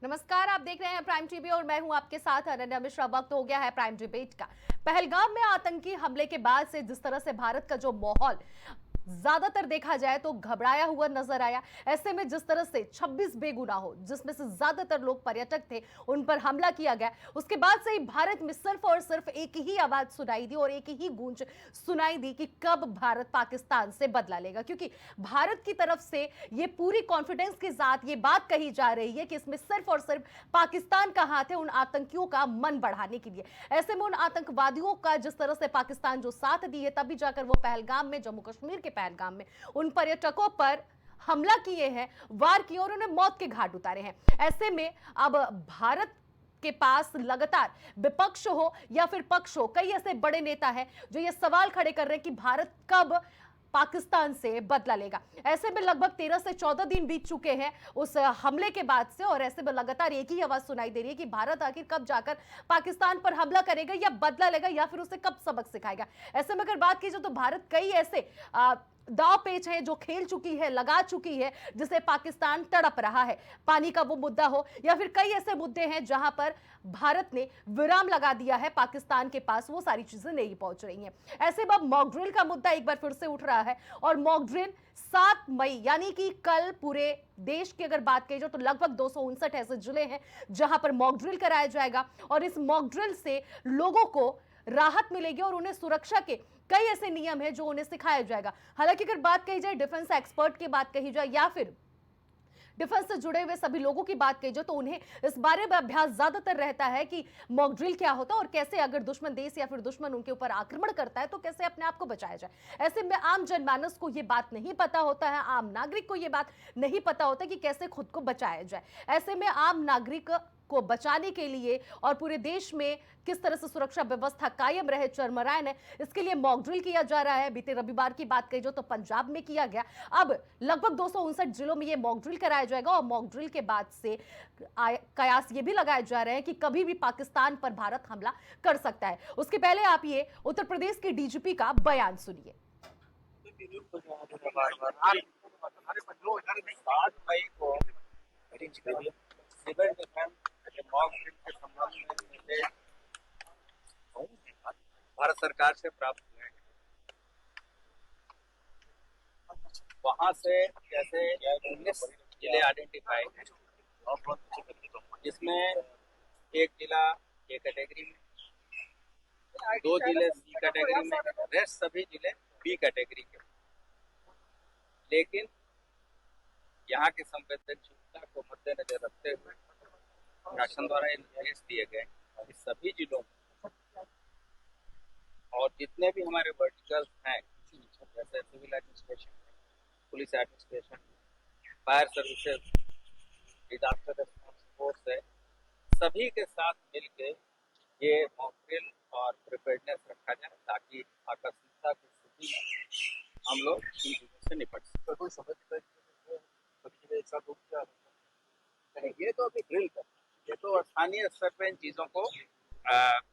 नमस्कार, आप देख रहे हैं प्राइम टीवी और मैं हूं आपके साथ अनन्या मिश्रा। वक्त हो गया है प्राइम डिबेट का। पहलगाम में आतंकी हमले के बाद से जिस तरह से भारत का जो माहौल ज्यादातर देखा जाए तो घबराया हुआ नजर आया। ऐसे में जिस तरह से 26 बेगुनाहों, जिसमें से ज्यादातर लोग पर्यटक थे, उन पर हमला किया गया, उसके बाद से ही भारत में सिर्फ और सिर्फ एक ही आवाज सुनाई दी और एक ही गूंज सुनाई दी कि कब भारत पाकिस्तान से बदला लेगा। क्योंकि भारत की तरफ से ये पूरी कॉन्फिडेंस के साथ ये बात कही जा रही है कि इसमें सिर्फ और सिर्फ पाकिस्तान का हाथ है उन आतंकियों का मन बढ़ाने के लिए। ऐसे में उन आतंकवादियों का जिस तरह से पाकिस्तान जो साथ दी है, तभी जाकर वो पहलगाम में, जम्मू कश्मीर के पहलगाम में उन पर्यटकों पर हमला किए हैं, वार किए और उन्हें मौत के घाट उतारे हैं। ऐसे में अब भारत के पास लगातार विपक्ष हो या फिर पक्ष हो, कई ऐसे बड़े नेता हैं जो ये सवाल खड़े कर रहे हैं कि भारत कब पाकिस्तान से बदला लेगा। ऐसे में लगभग 13 से 14 दिन बीत चुके हैं उस हमले के बाद से, और ऐसे में लगातार एक ही आवाज सुनाई दे रही है कि भारत आखिर कब जाकर पाकिस्तान पर हमला करेगा या बदला लेगा या फिर उसे कब सबक सिखाएगा। ऐसे में अगर बात की जाए तो भारत कई ऐसे दाव पेच है जो खेल चुकी है, लगा चुकी है, जिसे पाकिस्तान तड़प रहा है। पानी का वो मुद्दा हो या फिर कई ऐसे मुद्दे हैं जहां पर भारत ने विराम लगा दिया है, पाकिस्तान के पास वो सारी चीजें नहीं पहुंच रही हैं। ऐसे में अब मॉक ड्रिल का मुद्दा एक बार फिर से उठ रहा है और मॉक ड्रिल 7 मई यानी कि कल पूरे देश की अगर बात की जाए तो लगभग 259 ऐसे जिले हैं जहां पर मॉक ड्रिल कराया जाएगा और इस मॉक ड्रिल से लोगों को राहत मिलेगी और उन्हें सुरक्षा के कई ऐसे नियम हैं जो उन्हें सिखाया जाएगा। हालांकि अगर बात कही जाए डिफेंस एक्सपर्ट की बात कही जाए या फिर डिफेंस से जुड़े हुए सभी लोगों की बात की जाए तो उन्हें इस बारे में अभ्यास ज्यादातर रहता है कि मॉक ड्रिल क्या होता है और कैसे अगर दुश्मन देश या फिर दुश्मन उनके ऊपर आक्रमण करता है तो कैसे अपने आप को बचाया जाए। ऐसे में आम जनमानस को यह बात नहीं पता होता है, आम नागरिक को यह बात नहीं पता होता कि कैसे खुद को बचाया जाए। ऐसे में आम नागरिक को बचाने के लिए और पूरे देश में किस तरह से सुरक्षा व्यवस्था कायम रहे, चरमराए न, इसके लिए मॉक ड्रिल किया जा रहा है। बीते रविवार की बात कही जो तो पंजाब में किया गया। अब लगभग 259 जिलों में यह मॉक ड्रिल कराया जाएगा और मॉक ड्रिल के बाद से कयास ये भी लगाए जा रहे हैं कि कभी भी पाकिस्तान पर भारत हमला कर सकता है। उसके पहले आप ये उत्तर प्रदेश के डीजीपी का बयान सुनिए। 7 मई को सिविल डिफेंस मॉक ड्रिल के संबंध में निर्देश भारत सरकार से प्राप्त हुए हैं। वहां से जैसे 19 जिले आइडेंटिफाई हैं, जिसमें एक जिला ए कैटेगरी में, 2 जिले सी कैटेगरी में, रेस्ट सभी जिले बी कैटेगरी के। लेकिन यहाँ की संवेदनशीलता को मद्देनजर रखते हुए शासन द्वारा ये निर्देश दिए गए कि सभी जिलों और जितने भी हमारे वर्टिकल्स हैं, जैसे civil administration, police administration, fire services, disaster response force है, सभी के साथ मिलके ये मॉक ड्रिल और प्रिपेयर्डनेस रखा जाए ताकि आकस्मिकता की स्थिति में हम लोग इन चीजों से निपट सकें। कोई समझ एक साथ ये तो अभी ड्रिल कर, ये तो स्थानीय स्तर पर इन चीजों को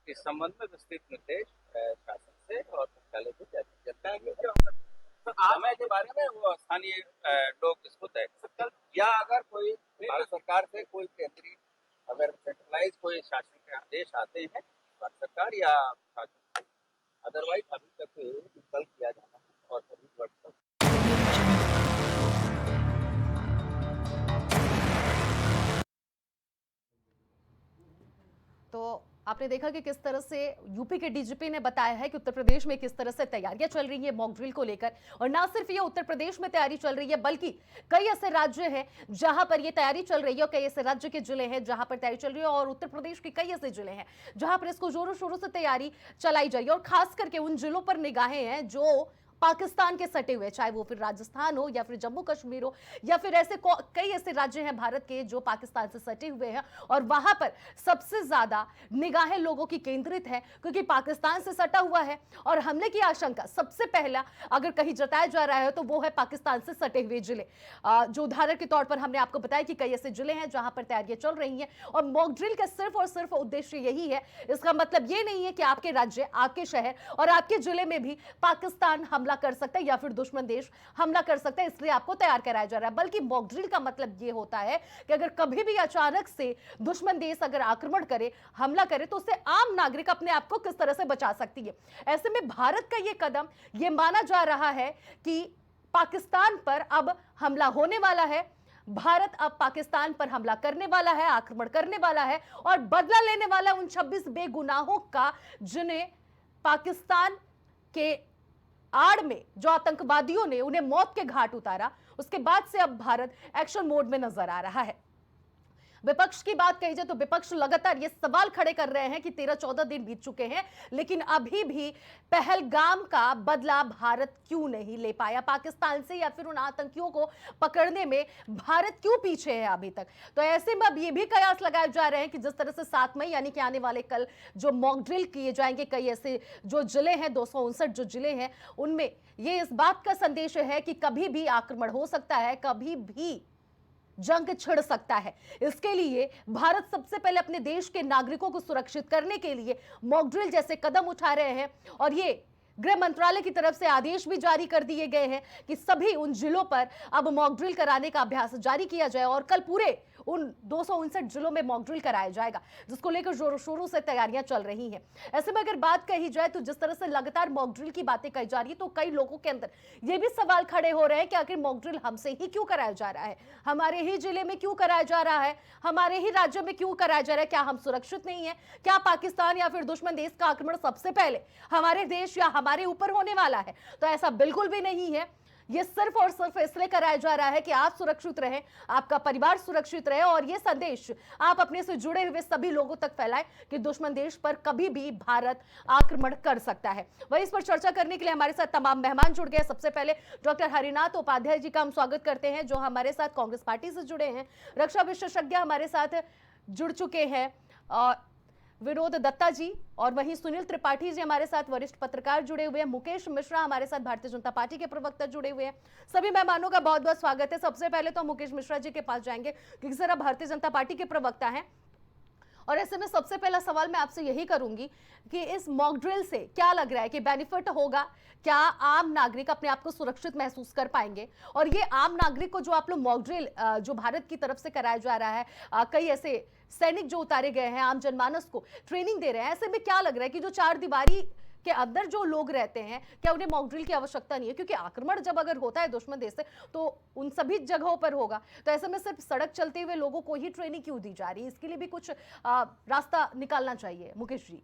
इस संबंध में विस्तृत निर्देश शासन से और मुख्यालय को जारी करता है। तो समय के बारे में वो स्थानीय लोग इसको तय कर सकते हैं, या अगर कोई भारत सरकार से कोई केंद्रीय अगर सेंट्रलाइज कोई शासन के आदेश आते हैं भारत सरकार या शासन, अदरवाइज अभी तक विकल्प किया जाना है और सभी वर्ग तो आपने देखा कि किस तरह से यूपी के डीजीपी ने बताया है कि उत्तर प्रदेश में किस तरह से तैयारियां चल रही है मॉक ड्रिल को लेकर। और ना सिर्फ ये उत्तर प्रदेश में तैयारी चल रही है बल्कि कई ऐसे राज्य हैं जहां पर ये तैयारी चल रही है और कई ऐसे राज्य के जिले हैं जहां पर तैयारी चल रही है और उत्तर प्रदेश के कई ऐसे जिले हैं जहां पर इसको जोरों शोरों से तैयारी चलाई जा रही है। और खास करके उन जिलों पर निगाहें हैं जो पाकिस्तान के सटे हुए, चाहे वो फिर राजस्थान हो या फिर जम्मू कश्मीर हो या फिर ऐसे कई ऐसे राज्य हैं भारत के जो पाकिस्तान से सटे हुए हैं और वहां पर सबसे ज्यादा निगाहें लोगों की केंद्रित है क्योंकि पाकिस्तान से सटा हुआ है और हमले की आशंका सबसे पहला अगर कहीं जताया जा रहा है तो वो है पाकिस्तान से सटे हुए जिले। जो उदाहरण के तौर पर हमने आपको बताया कि कई ऐसे जिले हैं जहां पर तैयारियां चल रही हैं और मॉक ड्रिल का सिर्फ और सिर्फ उद्देश्य यही है। इसका मतलब ये नहीं है कि आपके राज्य, आपके शहर और आपके जिले में भी पाकिस्तान हमला हमला कर सकता है या फिर दुश्मन देश हमला कर सकता है, इसलिए आपको तैयार कराया जा रहा है। बल्कि मॉक ड्रिल का मतलब ये होता है कि अगर कभी भी अचानक से दुश्मन देश अगर आक्रमण करे, हमला करे, तो उससे आम नागरिक अपने आप को किस तरह से बचा सकती है। ऐसे में भारत का ये कदम ये माना जा रहा है कि पाकिस्तान पर अब हमला होने वाला है, भारत अब पाकिस्तान पर हमला करने वाला है, आक्रमण करने वाला है और बदला लेने वाला उन 26 बेगुनाहों का, जिन्हें पाकिस्तान के आड़ में जो आतंकवादियों ने उन्हें मौत के घाट उतारा, उसके बाद से अब भारत एक्शन मोड में नजर आ रहा है। विपक्ष की बात कही जाए तो विपक्ष लगातार ये सवाल खड़े कर रहे हैं कि 13-14 दिन बीत चुके हैं, लेकिन अभी भी पहलगाम का बदला भारत क्यों नहीं ले पाया पाकिस्तान से, या फिर उन आतंकियों को पकड़ने में भारत क्यों पीछे है अभी तक। तो ऐसे में अब ये भी कयास लगाए जा रहे हैं कि जिस तरह से 7 मई यानी कि आने वाले कल जो मॉक ड्रिल किए जाएंगे, कई ऐसे जो जिले हैं, 259 जो जिले हैं, उनमें ये इस बात का संदेश है कि कभी भी आक्रमण हो सकता है, कभी भी जंग छिड़ सकता है। इसके लिए भारत सबसे पहले अपने देश के नागरिकों को सुरक्षित करने के लिए मॉक ड्रिल जैसे कदम उठा रहे हैं और ये गृह मंत्रालय की तरफ से आदेश भी जारी कर दिए गए हैं कि सभी उन जिलों पर अब मॉक ड्रिल कराने का अभ्यास जारी किया जाए और कल पूरे उन 259 जिलों में मॉक ड्रिल कराया जाएगा, जिसको लेकर जोरों शोरों से तैयारियां चल रही हैं। ऐसे में अगर बात कही जाए तो जिस तरह से लगातार मॉक ड्रिल की बातें कही जा रही है, तो कई लोगों के अंदर ये भी सवाल खड़े हो रहे हैं कि आखिर मॉक ड्रिल हमसे ही क्यों कराया जा रहा है, हमारे ही जिले में क्यों कराया जा रहा है, हमारे ही राज्य में क्यों कराया जा रहा है, क्या हम सुरक्षित नहीं है, क्या पाकिस्तान या फिर दुश्मन देश का आक्रमण सबसे पहले हमारे देश या हमारे ऊपर होने वाला है। तो ऐसा बिल्कुल भी नहीं है। ये सिर्फ और सिर्फ इसलिए कराया जा रहा है कि आप सुरक्षित रहें, आपका परिवार सुरक्षित रहे और ये संदेश आप अपने से जुड़े हुए सभी लोगों तक फैलाएं कि दुश्मन देश पर कभी भी भारत आक्रमण कर सकता है। वहीं इस पर चर्चा करने के लिए हमारे साथ तमाम मेहमान जुड़ गए। सबसे पहले डॉक्टर हरिनाथ उपाध्याय जी का हम स्वागत करते हैं, जो हमारे साथ कांग्रेस पार्टी से जुड़े हैं। रक्षा विशेषज्ञ हमारे साथ जुड़ चुके हैं और विनोद दत्ता जी, और वहीं सुनील त्रिपाठी जी हमारे साथ वरिष्ठ पत्रकार जुड़े हुए हैं। मुकेश मिश्रा हमारे साथ भारतीय जनता पार्टी के प्रवक्ता जुड़े हुए हैं। सभी मेहमानों का बहुत बहुत स्वागत है। सबसे पहले तो मुकेश मिश्रा जी के पास जाएंगे क्योंकि सर आप भारतीय जनता पार्टी के प्रवक्ता हैं, और ऐसे में सबसे पहला सवाल मैं आपसे यही करूंगी कि इस मॉक ड्रिल से क्या लग रहा है कि बेनिफिट होगा, क्या आम नागरिक अपने आप को सुरक्षित महसूस कर पाएंगे? और ये आम नागरिक को जो आप लोग मॉक ड्रिल जो भारत की तरफ से कराया जा रहा है, कई ऐसे सैनिक जो उतारे गए हैं, आम जनमानस को ट्रेनिंग दे रहे हैं, ऐसे में क्या लग रहा है कि जो चार दीवारी के अंदर जो लोग रहते हैं, क्या उन्हें मॉक ड्रिल की आवश्यकता नहीं है? क्योंकि आक्रमण जब अगर होता है दुश्मन देश से तो उन सभी जगहों पर होगा, तो ऐसे में सिर्फ सड़क चलते हुए लोगों को ही ट्रेनिंग क्यों दी जा रही है? इसके लिए भी कुछ रास्ता निकालना चाहिए। मुकेश जी।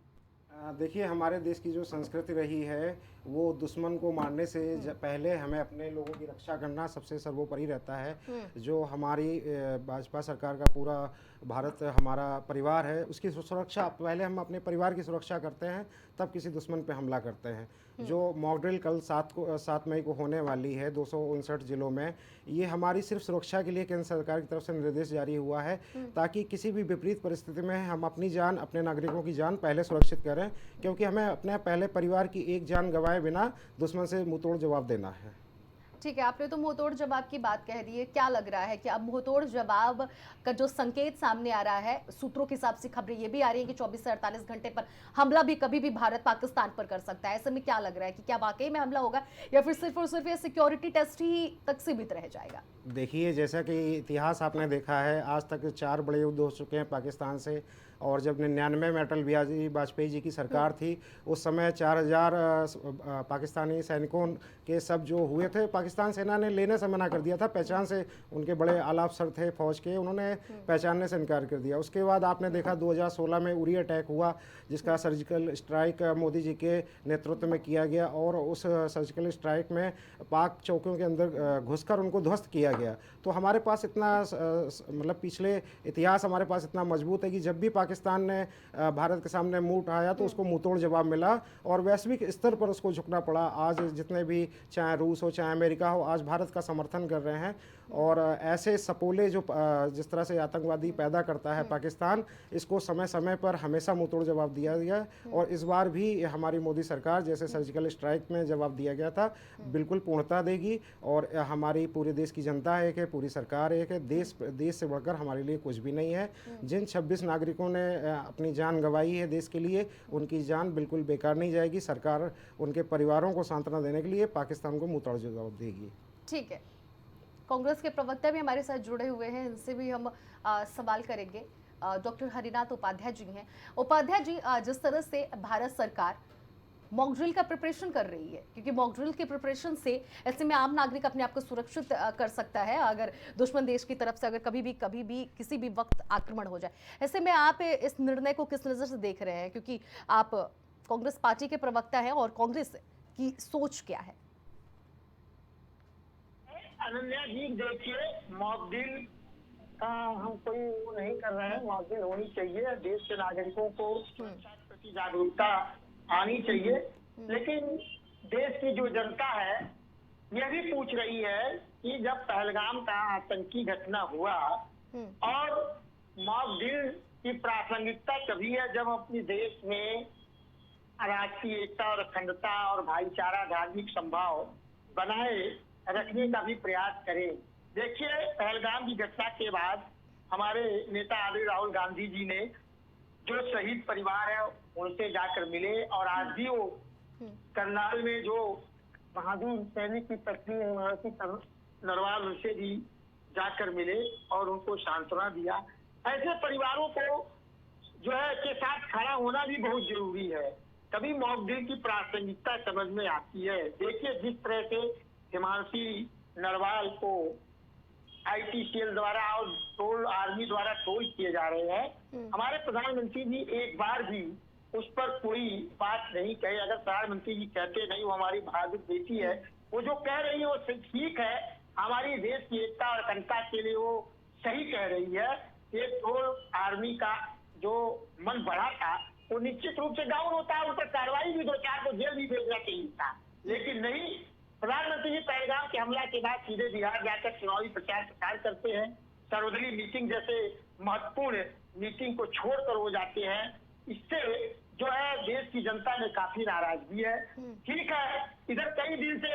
देखिए, हमारे देश की जो संस्कृति रही है वो दुश्मन को मारने से पहले हमें अपने लोगों की रक्षा करना सबसे सर्वोपरि रहता है। जो हमारी भाजपा सरकार का पूरा भारत हमारा परिवार है, उसकी सुरक्षा पहले हम अपने परिवार की सुरक्षा करते हैं, तब किसी दुश्मन पे हमला करते हैं। जो मॉक ड्रिल कल 7 मई को होने वाली है 259 जिलों में, ये हमारी सिर्फ सुरक्षा के लिए केंद्र सरकार की तरफ से निर्देश जारी हुआ है, ताकि किसी भी विपरीत परिस्थिति में हम अपनी जान, अपने नागरिकों की जान पहले सुरक्षित करें, क्योंकि हमें अपने पहले परिवार की एक जान गंवाए बिना दुश्मन से मुंहतोड़ जवाब देना है। ठीक है, आपने तो मुंहतोड़ जवाब की बात कह दी है। क्या लग रहा है कि अब मुंहतोड़ जवाब का जो संकेत सामने आ रहा है, सूत्रों के हिसाब से खबरें ये भी आ रही है कि 24 से 48 घंटे पर हमला भी कभी भी भारत पाकिस्तान पर कर सकता है। ऐसे में क्या लग रहा है कि क्या वाकई में हमला होगा या फिर सिर्फ और सिर्फ ये सिक्योरिटी टेस्ट ही तक सीमित रह जाएगा? देखिए, जैसा कि इतिहास आपने देखा है, आज तक 4 बड़े युद्ध हो चुके हैं पाकिस्तान से, और जब 99 में अटल बिहारी वाजपेयी जी की सरकार थी, उस समय 4000 पाकिस्तानी सैनिकों के सब जो हुए थे, पाकिस्तान सेना ने लेने से मना कर दिया था। पहचान से उनके बड़े आला अफसर थे फौज के, उन्होंने पहचानने से इनकार कर दिया। उसके बाद आपने देखा 2016 में उरी अटैक हुआ, जिसका सर्जिकल स्ट्राइक मोदी जी के नेतृत्व में किया गया, और उस सर्जिकल स्ट्राइक में पाक चौकियों के अंदर घुसकर उनको ध्वस्त किया गया। तो हमारे पास इतना मतलब पिछले इतिहास हमारे पास इतना मजबूत है कि जब भी पाकिस्तान ने भारत के सामने मुंह उठाया तो उसको मुंहतोड़ जवाब मिला, और वैश्विक स्तर पर उसको झुकना पड़ा। आज जितने भी, चाहे रूस हो चाहे अमेरिका हो, आज भारत का समर्थन कर रहे हैं। और ऐसे सपोले जो जिस तरह से आतंकवादी पैदा करता है पाकिस्तान, इसको समय समय पर हमेशा मुंहतोड़ जवाब दिया गया, और इस बार भी हमारी मोदी सरकार, जैसे सर्जिकल स्ट्राइक में जवाब दिया गया था, बिल्कुल पूर्णता देगी। और हमारी पूरे देश की जनता एक है, पूरी सरकार एक है, देश से बढ़कर हमारे लिए कुछ भी नहीं है। जिन 26 नागरिकों उन्होंने अपनी जान गंवाई है देश के लिए, उनकी जान बिल्कुल बेकार नहीं जाएगी। सरकार उनके परिवारों को सांत्वना देने के लिए पाकिस्तान को मुंहतोड़ जवाब देगी। ठीक है, कांग्रेस के प्रवक्ता भी हमारे साथ जुड़े हुए हैं, इनसे भी हम सवाल करेंगे। डॉक्टर हरिनाथ उपाध्याय जी हैं। उपाध्याय जी, जिस तरह से भारत सरकार मॉक ड्रिल का प्रिपरेशन कर रही है, क्योंकि मॉक ड्रिल के प्रिपरेशन से ऐसे में आम नागरिक अपने आप को सुरक्षित कर सकता है अगर दुश्मन देश की तरफ से अगर कभी भी किसी भी वक्त आक्रमण हो जाए। ऐसे में आप इस निर्णय को किस नज़र से देख रहे हैं, क्योंकि आप कांग्रेस पार्टी के प्रवक्ता हैं और कांग्रेस की सोच क्या है? अनन्या जी, देखिए, मॉक ड्रिल का हम कोई वो नहीं कर रहे हैं। मॉक ड्रिल होनी चाहिए, देश के नागरिकों को सुरक्षा के प्रति जागरूकता आनी चाहिए, लेकिन देश की जो जनता है यह भी पूछ रही है कि जब पहलगाम का आतंकी घटना हुआ और मॉक ड्रिल की प्रासंगिकता तभी है जब अपने देश में राष्ट्रीय एकता और अखंडता और भाईचारा, धार्मिक संभाव बनाए रखने का भी प्रयास करें। देखिए, पहलगाम की घटना के बाद हमारे नेता आदरणीय राहुल गांधी जी ने जो शहीद परिवार है उनसे जाकर मिले, और आज भी वो करनाल में जो बहादुर सैनिक की पत्नी है मानसी नरवाल, उनसे भी जाकर मिले और उनको सांत्वना दिया। ऐसे परिवारों को जो है के साथ खड़ा होना भी बहुत जरूरी है, तभी मॉक ड्रिल की प्रासंगिकता समझ में आती है। देखिए, जिस तरह से हिमांशी नरवाल को आईटी सेल द्वारा और टोल आर्मी द्वारा टोल किए जा रहे हैं, हमारे प्रधानमंत्री जी एक बार भी उस पर कोई बात नहीं कही। अगर प्रधानमंत्री जी कहते नहीं वो हमारी बहादुर बेटी है, वो जो कह रही है वो ठीक है, हमारी देश की एकता और अखंडता के लिए वो सही कह रही है। ये टोल आर्मी का जो मन बढ़ा था वो निश्चित रूप से डाउन होता है, उन पर कार्रवाई भी 2-4 को जेल भी भेजना चाहिए था, लेकिन नहीं। प्रधानमंत्री जी पहलगाम के हमला के बाद सीधे बिहार जाकर चुनावी प्रचार करते हैं। सर्वदलीय मीटिंग जैसे महत्वपूर्ण मीटिंग को छोड़कर वो जाते हैं। इससे जो है देश की जनता में काफी नाराजगी है। ठीक है, इधर कई दिन से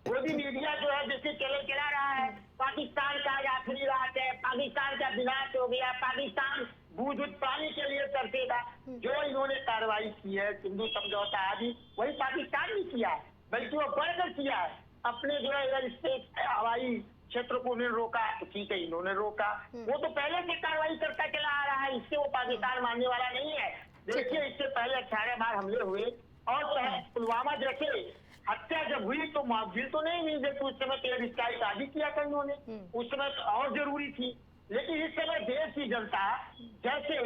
मोदी मीडिया जो है जैसे चला रहा है, पाकिस्तान का आज आखिरी रात है, पाकिस्तान का विनाश हो गया, पाकिस्तान बूझ पानी के लिए तरसेगा। जो इन्होंने कार्रवाई की है, सिंधु समझौता आदि, वही पाकिस्तान ने किया है, बल्कि वो बढ़कर किया है। अपने जो है एयर स्पेस हवाई क्षेत्र को उन्होंने रोका, तो ठीक है इन्होंने रोका, वो तो पहले से कार्रवाई करता चला आ रहा है, इससे वो पाकिस्तान मानने वाला नहीं है। देखिए, इससे पहले 18 बार हमले हुए और पुलवामा जैसे हत्या जब हुई तो मॉक ड्रिल तो नहीं हुई, जबकि उस समय एयर स्ट्राइक आदि किया था इन्होंने, उस समय और जरूरी थी। लेकिन इस समय देश की जनता जैसे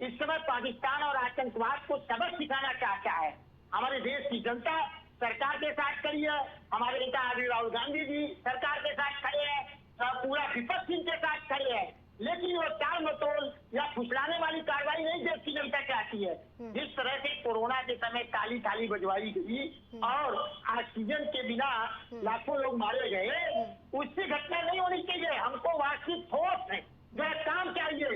इस समय पाकिस्तान और आतंकवाद को सबक सिखाना चाहता है। हमारे देश की जनता सरकार के साथ खड़ी है, हमारे नेता आदरणीय राहुल गांधी जी सरकार के साथ खड़े हैं, पूरा विपक्ष इनके साथ खड़े हैं, लेकिन वो टाल मटोल या फुसलाने वाली कार्रवाई नहीं देश की जनता चाहती है। जिस तरह से कोरोना के समय काली थाली बजवाई गई और ऑक्सीजन के बिना लाखों लोग मारे गए, उससे घटना नहीं होनी चाहिए। हमको वास्तविक ठोस जो है काम चाहिए।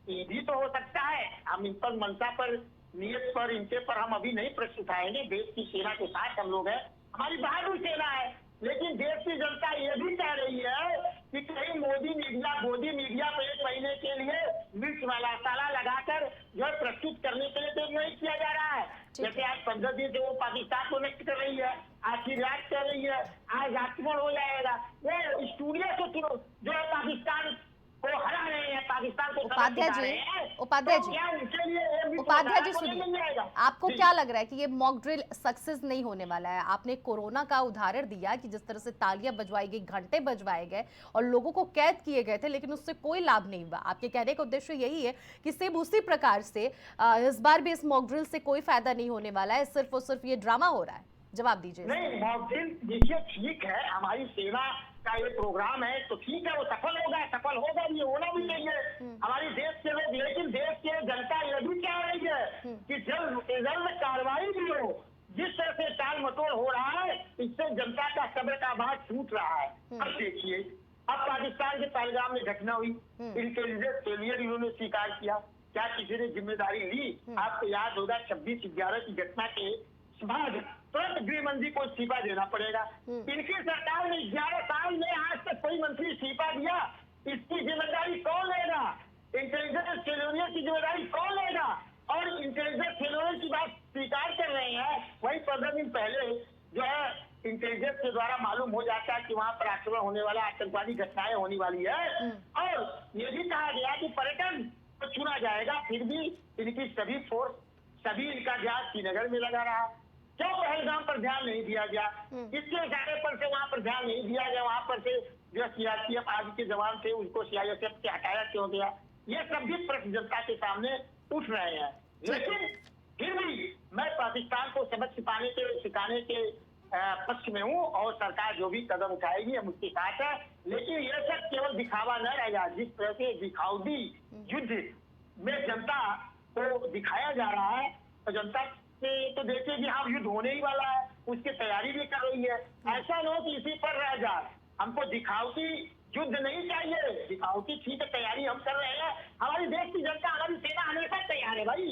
ये भी तो हो सकता है, हम इन पर मनसा पर नियत पर इनके पर हम अभी नहीं प्रश्न उठाएंगे। देश की सेना के साथ हम लोग हैं, हमारी बहादुर सेना है, लेकिन देश की जनता ये भी कह रही है कि कहीं मोदी मीडिया पे 1 महीने के लिए मिर्च मसाला लगाकर जो है प्रस्तुत करने के लिए तो नहीं किया जा रहा है। जैसे आज 15 दिन से वो पाकिस्तान को नष्ट कर रही है, आशीर्वाद कर रही है, आज आक्रमण हो जाएगा, वो स्टूडियो से जो है पाकिस्तान को हरा रहे हैं, पाकिस्तान को उपाध्याय जी सुनिए, आपको क्या लग रहा है कि ये मॉक ड्रिल सक्सेस नहीं होने वाला है? आपने कोरोना का उदाहरण दिया कि जिस तरह से तालियां बजवाई गई, घंटे बजवाए गए और लोगों को कैद किए गए थे, लेकिन उससे कोई लाभ नहीं हुआ। आपके कहने का उद्देश्य यही है कि सिर्फ उसी प्रकार से इस बार भी इस मॉक ड्रिल से कोई फायदा नहीं होने वाला है, सिर्फ और सिर्फ ये ड्रामा हो रहा है? जवाब दीजिए। नहीं, मॉक ड्रिल देखिए ठीक है, हमारी सेना का ये प्रोग्राम है तो ठीक है, वो सफल होगा ये होना भी चाहिए हमारी देश के लोग। लेकिन देश की जनता ये भी चाह रही है कि जल्द कार्रवाई भी हो। जिस तरह से टाल मटोल हो रहा है, इससे जनता का सब्र का बात छूट रहा है। अब देखिए, अब पाकिस्तान के पहलगाम में घटना हुई, इंटेलिजेंस फेलियर इन्होंने स्वीकार किया, क्या किसी ने जिम्मेदारी ली? आपको याद होगा 26/11 की घटना के बाद तुरंत गृह मंत्री को इस्तीफा देना पड़ेगा। इनकी सरकार ने 11 साल में आज तक कोई मंत्री इस्तीफा दिया, इसकी जिम्मेदारी कौन लेगा? इंटेलिजेंस फेलोरियर की जिम्मेदारी कौन लेगा? और इंटेलिजेंस फेलोरियर की बात स्वीकार कर रहे हैं, वही 15 दिन पहले जो है इंटेलिजेंस के द्वारा मालूम हो जाता है कि वहां पर आक्रमण होने वाला, आतंकवादी घटनाएं होने वाली है। और ये भी कहा गया कि पर्यटन को चुना जाएगा, फिर भी इनकी सभी फोर्स, सभी इनका ध्यान श्रीनगर में लगा रहा। क्यों पहलगाम पर ध्यान नहीं दिया गया? इसके इशारे पर से वहां पर ध्यान नहीं दिया गया, वहां पर से जो सीआरपीएफ आदि के जवान थे उनको सीआईएसएफ से हटाया क्यों गया? ये सब भी प्रश्न जनता के सामने उठ रहे हैं। लेकिन फिर भी मैं पाकिस्तान को सबक सिखाने के पक्ष में हूँ, और सरकार जो भी कदम उठाएगी हम उसके साथ है। लेकिन ये सब केवल दिखावा न रहेगा। जिस तरह से दिखावटी युद्ध में जनता को दिखाया जा रहा है, तो जनता से तो देखिए कि हाँ युद्ध होने ही वाला है, उसकी तैयारी भी कर रही है। ऐसा न हो कि इसी पर रह जाए। हमको दिखावटी युद्ध नहीं चाहिए, दिखावटी ठीक है तैयारी हम कर रहे हैं। हमारी देश की जनता, हमारी सेना हमेशा तैयार है भाई।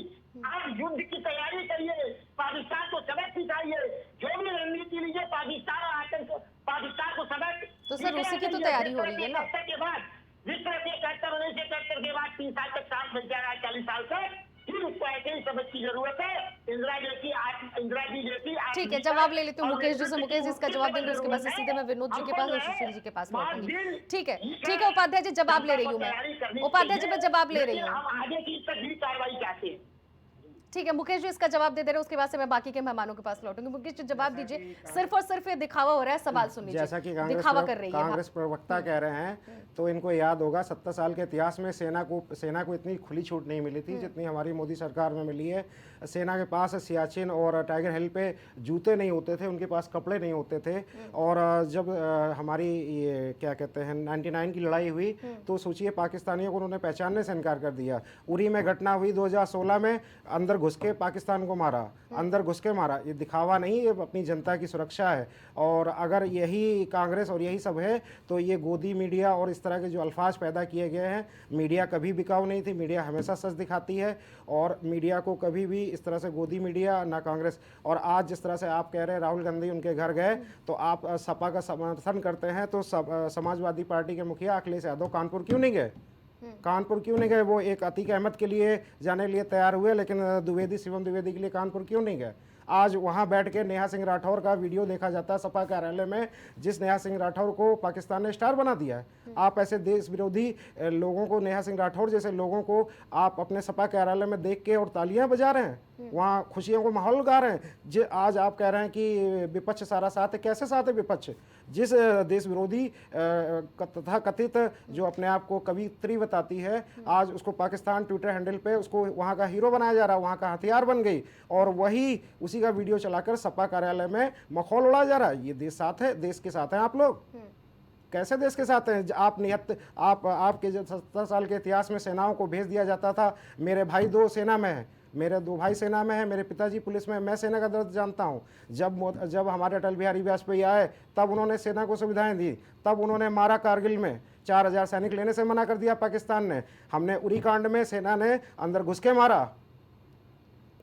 आप युद्ध की तैयारी करिए, पाकिस्तान को सबक सिखाइए, जो भी रणनीति लीजिए पाकिस्तान और आतंक, पाकिस्तान को सबक। तो सर उसी की तो तैयारी हो रही है ना। के बाद जिस तरह से 71 के बाद 3 साल तक काम बच जाएगा, 40 साल तक, फिर उसको ऐसे ही सबक की जरूरत है। इंदिरा जी जैसी ठीक है, जवाब ले लेती हूँ मुकेश जी से। मुकेश जी इसका जवाब देंगे, उसके बाद से सीधे मैं विनोद जी के पास और सुशील जी के पास लौटूंगी। ठीक है उपाध्याय जी, जवाब ले रही हूँ मैं। उपाध्याय जी मैं जवाब ले रही हूँ। हम आगे की तकनीकी कार्रवाई चाहते हैं। ठीक है, मुकेश जी इसका जवाब दे दे रहे, उसके बाद से मैं बाकी के मेहमानों के पास लौटूंगी। मुकेश जी जवाब दीजिए, सिर्फ और सिर्फ ये दिखावा हो रहा है, सवाल सुन लीजिए। जैसा कि दिखावा कर रही है कांग्रेस प्रवक्ता कह रहे हैं, तो इनको याद होगा 70 साल के इतिहास में सेना को इतनी खुली छूट नहीं मिली थी जितनी हमारी मोदी सरकार में मिली है। सेना के पास सियाचिन और टाइगर हिल पे जूते नहीं होते थे, उनके पास कपड़े नहीं होते थे। और जब हमारी ये क्या कहते हैं 99 की लड़ाई हुई, तो सोचिए पाकिस्तानियों को उन्होंने पहचानने से इनकार कर दिया। उरी में घटना हुई 2016 में, अंदर घुस के पाकिस्तान को मारा, अंदर घुस के मारा। ये दिखावा नहीं, ये अपनी जनता की सुरक्षा है। और अगर यही कांग्रेस और यही सब है, तो ये गोदी मीडिया और इस तरह के जो अल्फाज पैदा किए गए हैं, मीडिया कभी बिकाऊ नहीं थी, मीडिया हमेशा सच दिखाती है। और मीडिया को कभी भी इस तरह से गोदी मीडिया ना कांग्रेस। और आज जिस तरह से आप कह रहे हैं राहुल गांधी उनके घर गए, तो आप सपा का समर्थन करते हैं, तो समाजवादी पार्टी के मुखिया अखिलेश यादव कानपुर क्यों नहीं गए? कानपुर क्यों नहीं गए? वो एक अतीक अहमद के लिए जाने के लिए तैयार हुए, लेकिन शिवम द्विवेदी के लिए कानपुर क्यों नहीं गए? आज वहाँ बैठ के नेहा सिंह राठौर का वीडियो देखा जाता है सपा कार्यालय में, जिस नेहा सिंह राठौर को पाकिस्तान ने स्टार बना दिया है। आप ऐसे देश विरोधी लोगों को, नेहा सिंह राठौर जैसे लोगों को आप अपने सपा कार्यालय में देख के और तालियां बजा रहे हैं, वहाँ खुशियों को माहौल गा रहे हैं। आज आप कह रहे हैं कि विपक्ष सारा साथ है। कैसे साथ है विपक्ष? जिस देश विरोधी तथा कथित जो अपने आप को कवित्री बताती है, आज उसको पाकिस्तान ट्विटर हैंडल पे उसको वहाँ का हीरो बनाया जा रहा है, वहाँ का हथियार बन गई, और वही उसी का वीडियो चलाकर सपा कार्यालय में मखौल उड़ाया जा रहा है। ये देश साथ है, देश के साथ हैं आप लोग? कैसे देश के साथ हैं? आपके जो 70 साल के इतिहास में सेनाओं को भेज दिया जाता था। मेरे भाई 2 सेना में हैं, मेरे 2 भाई सेना में हैं, मेरे पिताजी पुलिस में, मैं सेना का दर्द जानता हूं। जब हमारे अटल बिहारी वाजपेयी आए, तब उन्होंने सेना को सुविधाएं दी, तब उन्होंने मारा कारगिल में, 4000 सैनिक लेने से मना कर दिया पाकिस्तान ने। हमने उरी कांड में सेना ने अंदर घुस के मारा।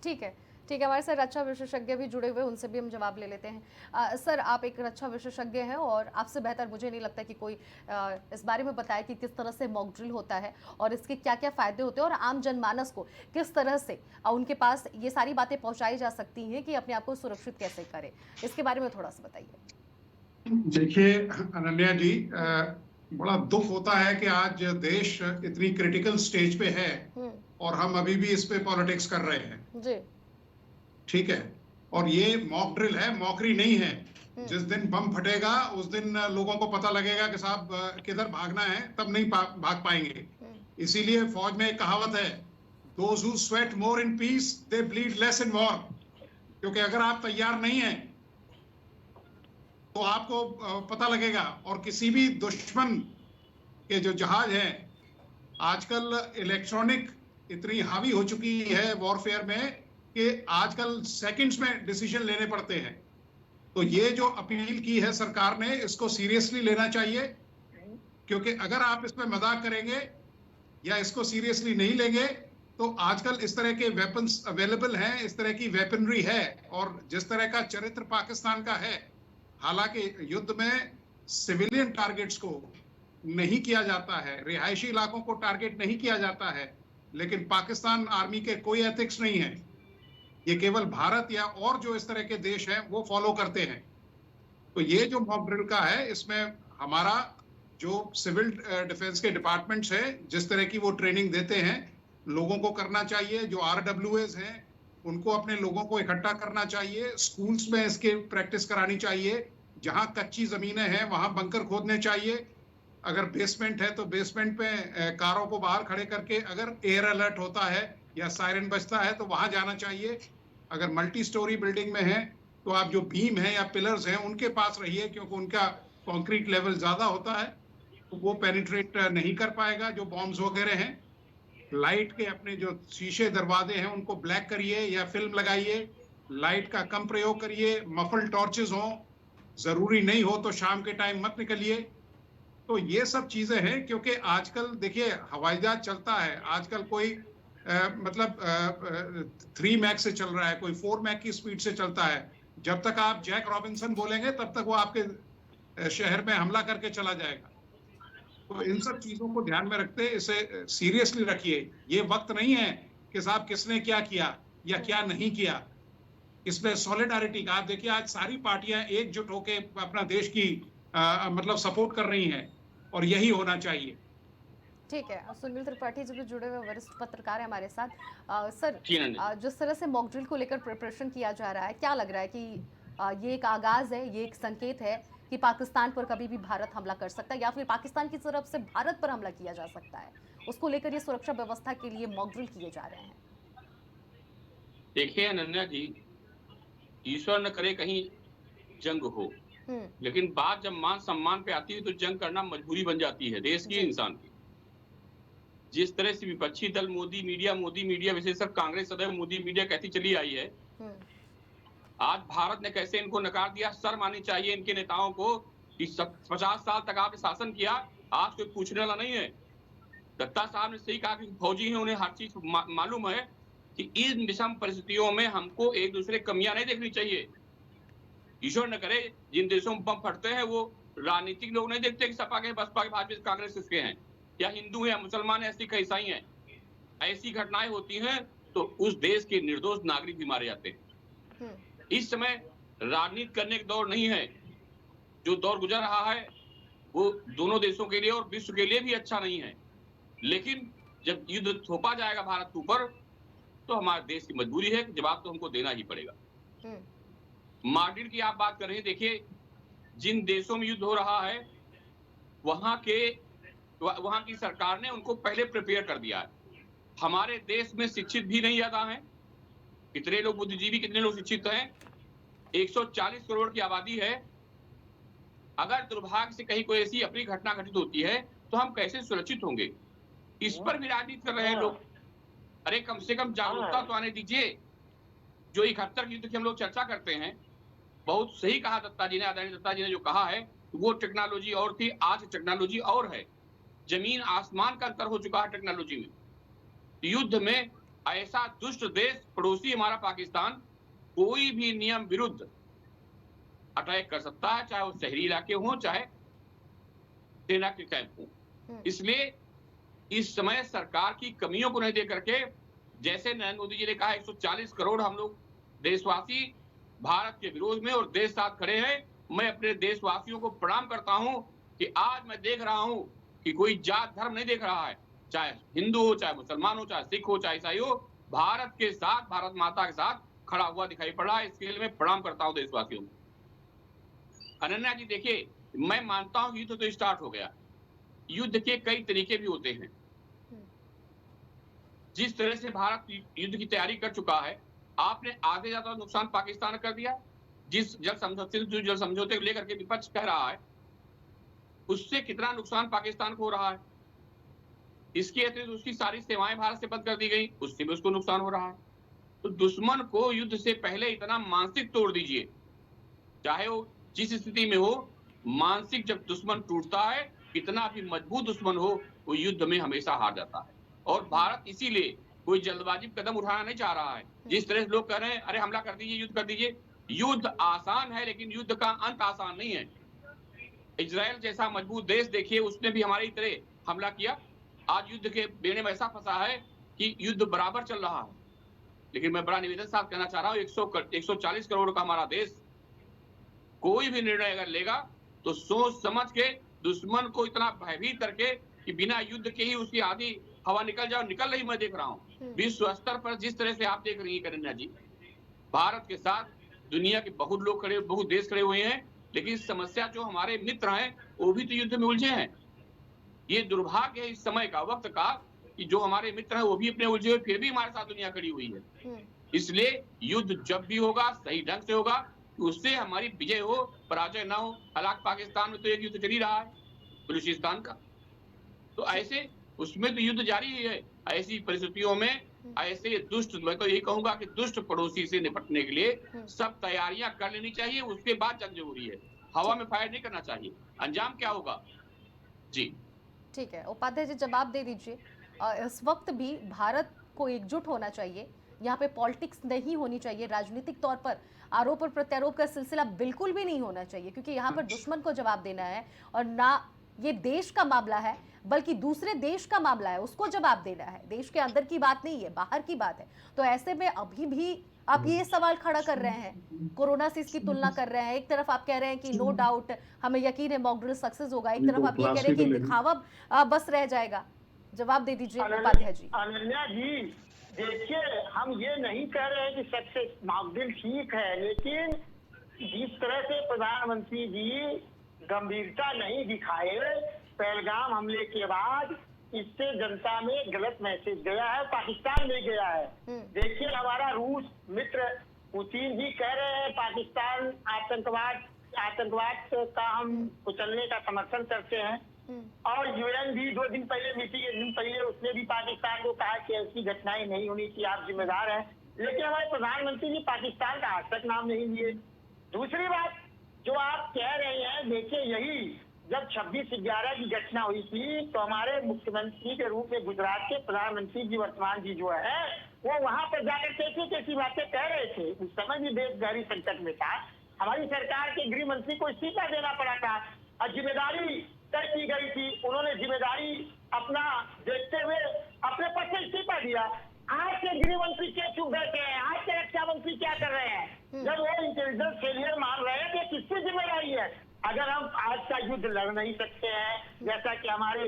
ठीक है, हमारे साथ रक्षा विशेषज्ञ भी जुड़े हुए, उनसे भी हम जवाब ले लेते हैं। सर आप एक रक्षा विशेषज्ञ हैं, और आपसे बेहतर मुझे नहीं लगता कि कोई इस बारे में बताए कि किस तरह से मॉक ड्रिल होता है और इसके क्या क्या फायदे होते हैं, और आम जनमानस को किस तरह से उनके पास ये सारी बातें पहुंचाई जा सकती हैं कि अपने आप को सुरक्षित कैसे करें। इसके बारे में थोड़ा सा बताइए। देखिए अनन्या जी, बड़ा दुख होता है कि आज देश इतनी क्रिटिकल स्टेज पे है और हम अभी भी इस पे पॉलिटिक्स कर रहे हैं जी। ठीक है, और ये मॉक ड्रिल है, मॉकरी नहीं है। जिस दिन बम फटेगा उस दिन लोगों को पता लगेगा कि साहब किधर भागना है, तब नहीं भाग पाएंगे। इसीलिए फौज में एक कहावत है, those who sweat more in peace they bleed less in war। क्योंकि अगर आप तैयार नहीं हैं तो आपको पता लगेगा। और किसी भी दुश्मन के जो जहाज हैं, आजकल इलेक्ट्रॉनिक इतनी हावी हो चुकी है वॉरफेयर में कि आजकल सेकंड्स में डिसीजन लेने पड़ते हैं। तो ये जो अपील की है सरकार ने, इसको सीरियसली लेना चाहिए, क्योंकि अगर आप इस पे मजाक करेंगे या इसको सीरियसली नहीं लेंगे, तो आजकल इस तरह के वेपन्स अवेलेबल हैं, इस तरह की वेपनरी है, और जिस तरह का चरित्र पाकिस्तान का है, हालांकि युद्ध में सिविलियन टारगेट्स को नहीं किया जाता है, रिहायशी इलाकों को टारगेट नहीं किया जाता है, लेकिन पाकिस्तान आर्मी के कोई एथिक्स नहीं है। ये केवल भारत या और जो इस तरह के देश हैं वो फॉलो करते हैं। तो ये जो मॉक ड्रिल का है, इसमें हमारा जो सिविल डिफेंस के डिपार्टमेंट्स हैं, जिस तरह की वो ट्रेनिंग देते हैं, लोगों को करना चाहिए। जो RWAs हैं उनको अपने लोगों को इकट्ठा करना चाहिए, स्कूल्स में इसके प्रैक्टिस करानी चाहिए। जहां कच्ची जमीनें हैं वहां बंकर खोदने चाहिए। अगर बेसमेंट है तो बेसमेंट पे कारों को बाहर खड़े करके, अगर एयर अलर्ट होता है या सायरन बजता है तो वहां जाना चाहिए। अगर मल्टी स्टोरी बिल्डिंग में है तो आप जो बीम है या पिलर्स हैं उनके पास रहिए, क्योंकि उनका कंक्रीट लेवल ज्यादा होता है तो वो पेनिट्रेट नहीं कर पाएगा जो बॉम्ब्स वगैरह हैं। लाइट के अपने जो शीशे दरवाजे हैं उनको ब्लैक करिए या फिल्म लगाइए। लाइट का कम प्रयोग करिए। मफल टॉर्चेस हो, जरूरी नहीं हो तो शाम के टाइम मत निकलिए। तो ये सब चीजें हैं, क्योंकि आजकल देखिए हवाई जहाज चलता है, आजकल कोई मतलब 3 मैक से चल रहा है, कोई 4 मैक की स्पीड से चलता है। जब तक आप जैक रॉबिन्सन बोलेंगे तब तक वो आपके शहर में हमला करके चला जाएगा। तो इन सब चीजों को ध्यान में रखते इसे सीरियसली रखिए। ये वक्त नहीं है कि साहब किसने क्या किया या क्या नहीं किया। इसमें सॉलिडारिटी का, आप देखिए आज सारी पार्टियां एकजुट होकर अपना देश की मतलब सपोर्ट कर रही हैं और यही होना चाहिए। ठीक है, सुनील त्रिपाठी जी भी जुड़े हुए वरिष्ठ पत्रकार हैं हमारे साथ। सर, जी नंदिनी। जिस तरह से मॉक ड्रिल को लेकर प्रिपरेशन किया जा रहा है, क्या लग रहा है कि ये एक आगाज है, ये एक संकेत है कि पाकिस्तान पर कभी भी भारत हमला कर सकता है, या फिर पाकिस्तान की तरफ से भारत पर हमला किया जा सकता है? उसको लेकर ये सुरक्षा व्यवस्था के लिए मॉक ड्रिल किए जा रहे हैं। देखिए अनन्या जी, ईश्वर न करे कहीं जंग हो, लेकिन बात जब मान सम्मान पे आती है तो जंग करना मजबूरी बन जाती है देश की, इंसान की। जिस तरह से विपक्षी दल मोदी मीडिया विशेषकर कांग्रेस सदैव मोदी मीडिया कहती चली आई है, आज भारत ने कैसे इनको नकार दिया। शर्म आनी चाहिए इनके नेताओं को कि 50 साल तक आपने शासन किया, आज कोई पूछने वाला नहीं है। दत्ता साहब ने सही कहा कि फौजी हैं, उन्हें हर चीज मालूम है कि इन विषम परिस्थितियों में हमको एक दूसरे कमियां नहीं देखनी चाहिए। ईश्वर न करे जिन देशों में बम फटते हैं वो राजनीतिक लोग नहीं देखते कि सपा के, बसपा के, भाजपा कांग्रेस किसके हैं, या हिंदू है या मुसलमान है, सिख ईसाई हैं। ऐसी घटनाएं होती हैं तो उस देश के निर्दोष नागरिक भी मारे जाते हैं। इस समय राजनीति करने का दौर नहीं है। जो दौर गुजर रहा है वो दोनों देशों के लिए और विश्व के लिए भी अच्छा नहीं है। लेकिन जब युद्ध थोपा जाएगा भारत के ऊपर तो हमारे देश की मजबूरी है कि जवाब तो हमको देना ही पड़ेगा। मार्डिन की आप बात कर रहे हैं, देखिए जिन देशों में युद्ध हो रहा है वहां की सरकार ने उनको पहले प्रिपेयर कर दिया है। हमारे देश में शिक्षित भी नहीं ज्यादा है। कितने लोग बुद्धिजीवी, कितने लोग शिक्षित हैं? 140 करोड़ की आबादी है। अगर दुर्भाग्य से कहीं कोई ऐसी अपनी घटना घटित होती है तो हम कैसे सुरक्षित होंगे? इस पर भी राजनीति कर रहे हैं लोग। अरे कम से कम जागरूकता तो आने दीजिए। जो 71 युद्ध की हम लोग चर्चा करते हैं, बहुत सही कहा दत्ता जी ने, आदरणीय दत्ता जी ने जो कहा है, वो टेक्नोलॉजी और थी, आज टेक्नोलॉजी और है। जमीन आसमान का अंतर हो चुका है टेक्नोलॉजी में। युद्ध में ऐसा दुष्ट देश पड़ोसी हमारा पाकिस्तान कोई भी नियम विरुद्ध अटैक कर सकता है, चाहे वो शहरी इलाके हो चाहे सेना के कैंप हो। इसलिए इस समय सरकार की कमियों को नहीं देख करके, जैसे नरेंद्र मोदी जी ने कहा 140 करोड़ हम लोग देशवासी भारत के विरोध में और देश साथ खड़े हैं। मैं अपने देशवासियों को प्रणाम करता हूं कि आज मैं देख रहा हूं कि कोई जात धर्म नहीं देख रहा है, चाहे हिंदू हो, चाहे मुसलमान हो, चाहे सिख हो, चाहे ईसाई हो, भारत के साथ, भारत माता के साथ खड़ा हुआ दिखाई पड़ रहा है। इसके लिए मैं प्रणाम करता हूं देशवासियों को। अनन्या जी देखिए, मैं मानता हूं युद्ध तो स्टार्ट हो गया। युद्ध के कई तरीके भी होते हैं। जिस तरह से भारत युद्ध की तैयारी कर चुका है, आपने आधे ज्यादा नुकसान पाकिस्तान ने कर दिया। जिस जल समझौते को लेकर के विपक्ष कह रहा है, उससे कितना नुकसान पाकिस्तान को हो रहा है। इसके अतिरिक्त उसकी सारी सेवाएं भारत से बंद कर दी गई, उससे भी उसको नुकसान हो रहा है। तो दुश्मन को युद्ध से पहले इतना मानसिक तोड़ दीजिए, चाहे वो जिस स्थिति में हो। मानसिक जब दुश्मन टूटता है, कितना भी मजबूत दुश्मन हो, वो युद्ध में हमेशा हार जाता है। और भारत इसीलिए कोई जल्दबाजी कदम उठाना नहीं चाह रहा है। जिस तरह से लोग कह रहे हैं अरे हमला कर दीजिए, युद्ध कर दीजिए। युद्ध आसान है लेकिन युद्ध का अंत आसान नहीं है। इजराइल जैसा मजबूत देश देखिए, उसने भी हमारी तरह हमला किया। आज युद्ध के बेड़े में ऐसा फंसा है कि युद्ध बराबर चल रहा है। लेकिन मैं बड़ा निवेदन साथ कहना चाह रहा हूँ, 140 करोड़ का हमारा देश कोई भी निर्णय अगर लेगा तो सोच समझ के, दुश्मन को इतना भयभीत करके कि बिना युद्ध के ही उसकी आधी हवा निकल जाए। निकल रही मैं देख रहा हूँ विश्व स्तर पर जिस तरह से आप देख रही हैं कन्या जी, भारत के साथ दुनिया के बहुत लोग खड़े, बहुत देश खड़े हुए हैं, लेकिन समस्या जो हमारे मित्र हैं वो भी तो युद्ध में उलझे हैं। ये दुर्भाग्य है इस समय का, वक्त का, कि जो हमारे मित्र हैं वो भी अपने उलझे हुए, फिर भी हमारे साथ दुनिया खड़ी हुई है। इसलिए युद्ध जब भी होगा सही ढंग से होगा कि उससे हमारी विजय हो, पराजय ना हो। हालांकि पाकिस्तान में तो एक युद्ध चल ही रहा है बलूचिस्तान का, तो ऐसे उसमें तो युद्ध जारी ही है। ऐसी परिस्थितियों में ऐसे दुष्ट, मैं तो यही कहूंगा कि दुष्ट पड़ोसी से निपटने के लिए सब तैयारियां कर लेनी चाहिए, उसके बाद जंग जरूरी है। हवा में फायर नहीं करना चाहिए, अंजाम क्या होगा। जी ठीक है उपाध्याय जी, जवाब दे दीजिए। इस वक्त भी भारत को एकजुट होना चाहिए, यहाँ पे पॉलिटिक्स नहीं होनी चाहिए, राजनीतिक तौर पर आरोप और प्रत्यारोप का सिलसिला बिल्कुल भी नहीं होना चाहिए, क्योंकि यहाँ पर दुश्मन को जवाब देना है और ना ये देश का मामला है बल्कि दूसरे देश का मामला है, उसको जवाब देना है। देश के अंदर की बात नहीं है, बाहर की बात है। तो ऐसे में अभी भी आप ये सवाल खड़ा कर रहे हैं, कोरोना से इसकी तुलना कर रहे हैं। एक तरफ आप कह रहे हैं कि नो डाउट हमें यकीन है मॉक ड्रिल सक्सेस होगा, एक तरफ आप ये कह रहे हैं कि दिखावा बस रह जाएगा। जवाब दे दीजिए उपाध्याय जी। अनन्या जी देखिए, हम ये नहीं कह रहे हैं कि सक्सेस मॉक ड्रिल ठीक है, लेकिन जिस तरह से प्रधानमंत्री जी गंभीरता नहीं दिखाए पहलगाम हमले के बाद, इससे जनता में गलत मैसेज गया है, पाकिस्तान में गया है। देखिए हमारा रूस मित्र पुतिन जी कह रहे हैं पाकिस्तान आतंकवाद का हम कुचलने का समर्थन करते हैं, और यूएन भी 2 दिन पहले मीटिंग, 1 दिन पहले उसने भी पाकिस्तान को कहा कि ऐसी घटनाएं नहीं होनी चाहिए, आप जिम्मेदार हैं। लेकिन हमारे प्रधानमंत्री जी पाकिस्तान का आज तक नाम नहीं लिए। दूसरी बात जो आप कह रहे हैं, देखिए यही जब 26/11 की घटना हुई थी तो हमारे मुख्यमंत्री के रूप में गुजरात के प्रधानमंत्री जी वर्तमान जी जो है वो वहां पर जाकर कैसी बातें कह रहे थे। उस समय भी देश गहरी संकट में था, हमारी सरकार के गृह मंत्री को इस्तीफा देना पड़ा था और जिम्मेदारी तय की गई थी, उन्होंने जिम्मेदारी अपना देखते हुए अपने पद से इस्तीफा दिया। आज के गृह मंत्री क्या चुप बैठे हैं, आज के रक्षा मंत्री क्या कर रहे हैं, जब वो इंटेलिजेंस फेलियर मान रहे हैं कि किसकी जिम्मेदारी है। अगर हम आज का युद्ध लड़ नहीं सकते हैं, जैसा कि हमारे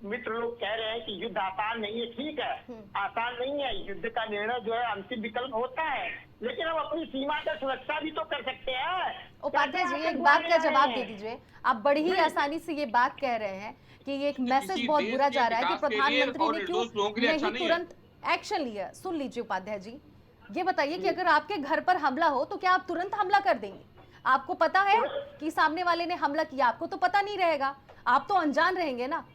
मित्र लोग कह रहे हैं कि युद्ध आसान नहीं है, ठीक है आसान नहीं है, युद्ध का निर्णय जो है अंतिम विकल्प होता है, लेकिन हम अपनी सीमा का सुरक्षा भी तो कर सकते हैं। उपाध्याय जी एक बात का जवाब दे दीजिए, आप बड़ी ही आसानी से ये बात कह रहे हैं कि ये एक मैसेज बहुत बुरा जा रहा है कि प्रधानमंत्री ने क्यों नहीं तुरंत एक्शन लिया। सुन लीजिए उपाध्याय जी, ये बताइए कि अगर आपके घर पर हमला हो तो क्या आप तुरंत हमला कर देंगे? आपको पता है कि सामने वाले ने हमला किया, आपको तो पता नहीं रहेगा, आप तो अनजान रहेंगे ना,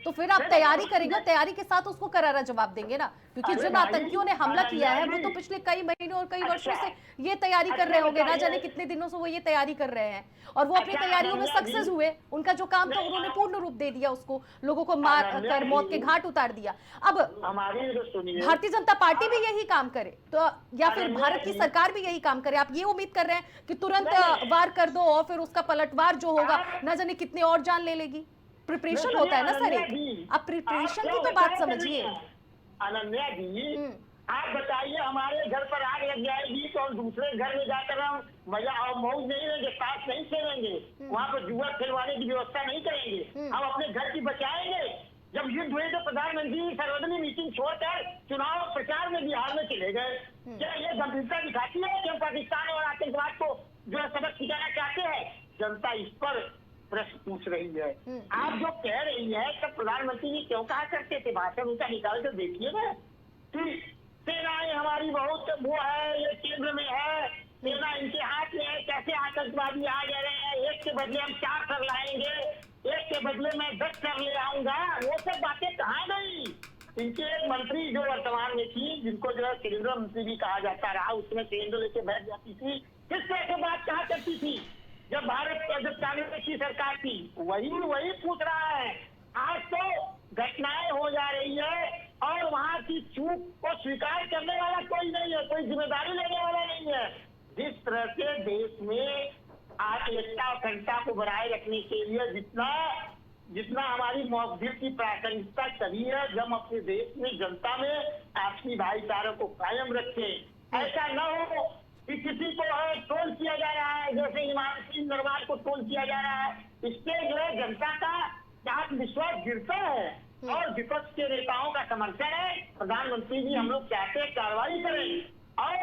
तो फिर आप तैयारी करेंगे, तैयारी के साथ उसको करारा जवाब देंगे ना, क्योंकि जिन आतंकियों ने हमला किया है वो तो पिछले कई महीनों और कई वर्षों से ये तैयारी कर रहे होंगे, ना जाने कितने दिनों से वो ये तैयारी कर रहे हैं, और वो अपनी तैयारियों में सक्सेस हुए। उनका जो काम था उन्होंने पूर्ण रूप दे दिया, उसको लोगों को मार कर मौत के घाट उतार दिया। अब भारतीय जनता पार्टी भी यही काम करे तो, या फिर भारत की सरकार भी यही काम करे? आप ये उम्मीद कर रहे हैं कि तुरंत वार कर दो और फिर उसका पलटवार जो होगा ना जाने कितने और जान ले लेगी? प्रिपरेशन होता है ना सर, आप प्रिपरेशन की तो बात समझिए। अनन्या जी आप बताइए, हमारे घर पर आग लग जाएगी तो हम दूसरे घर में जाकर हम मजा और मौज नहीं लेंगे, साथ नहीं खेलेंगे, वहाँ पर जुआ खिलवाने की व्यवस्था नहीं करेंगे, हम अपने घर की बचाएंगे। जब युद्ध हुए तो प्रधानमंत्री सर्वदलीय मीटिंग छोड़कर चुनाव प्रचार में बिहार में चले गए। क्या ये गंभीरता दिखाती है कि हम पाकिस्तान और आतंकवाद को जो है सबक सिखाना चाहते हैं? जनता इस पर प्रश्न पूछ रही है। आप जो कह रही है तब प्रधानमंत्री जी क्यों कहा करते थे, भाषण उनका निकाल कर देखिए ना कि सेनाएं हमारी बहुत वो है, ये केंद्र में है, सेना इनके हाथ में है, कैसे आतंकवादी आ जा रहे हैं, एक के बदले हम 4 कर लाएंगे, एक के बदले मैं 10 कर ले आऊंगा, वो सब बातें कहाँ गई? इनके एक मंत्री जो वर्तमान में थी, जिनको जो है केंद्रीय मंत्री भी कहा जाता रहा, उसमें केंद्र लेके बैठ जाती थी, किस तरह से बात कहा करती थी जब जब कांग्रेस की सरकार थी? वही पूछ रहा है। आज तो घटनाएं हो जा रही है और वहाँ की चूक को स्वीकार करने वाला कोई नहीं है, कोई जिम्मेदारी लेने वाला नहीं है। जिस तरह से देश में एकता और अखंडता को बनाए रखने के लिए जितना हमारी मॉकड्रिल की प्रासंगिकता तभी है जब हम अपने देश में जनता में आपसी भाईचारा को कायम रखें। ऐसा न हो कि किसी को ट्रोल किया जा रहा है, जैसे इमाम सिंह नरवाल को ट्रोल किया जा रहा है। इससे जो है जनता का आत्मविश्वास गिरता है और विपक्ष के नेताओं का समर्थन है। प्रधानमंत्री जी हम लोग चाहते हैं कार्रवाई करें। और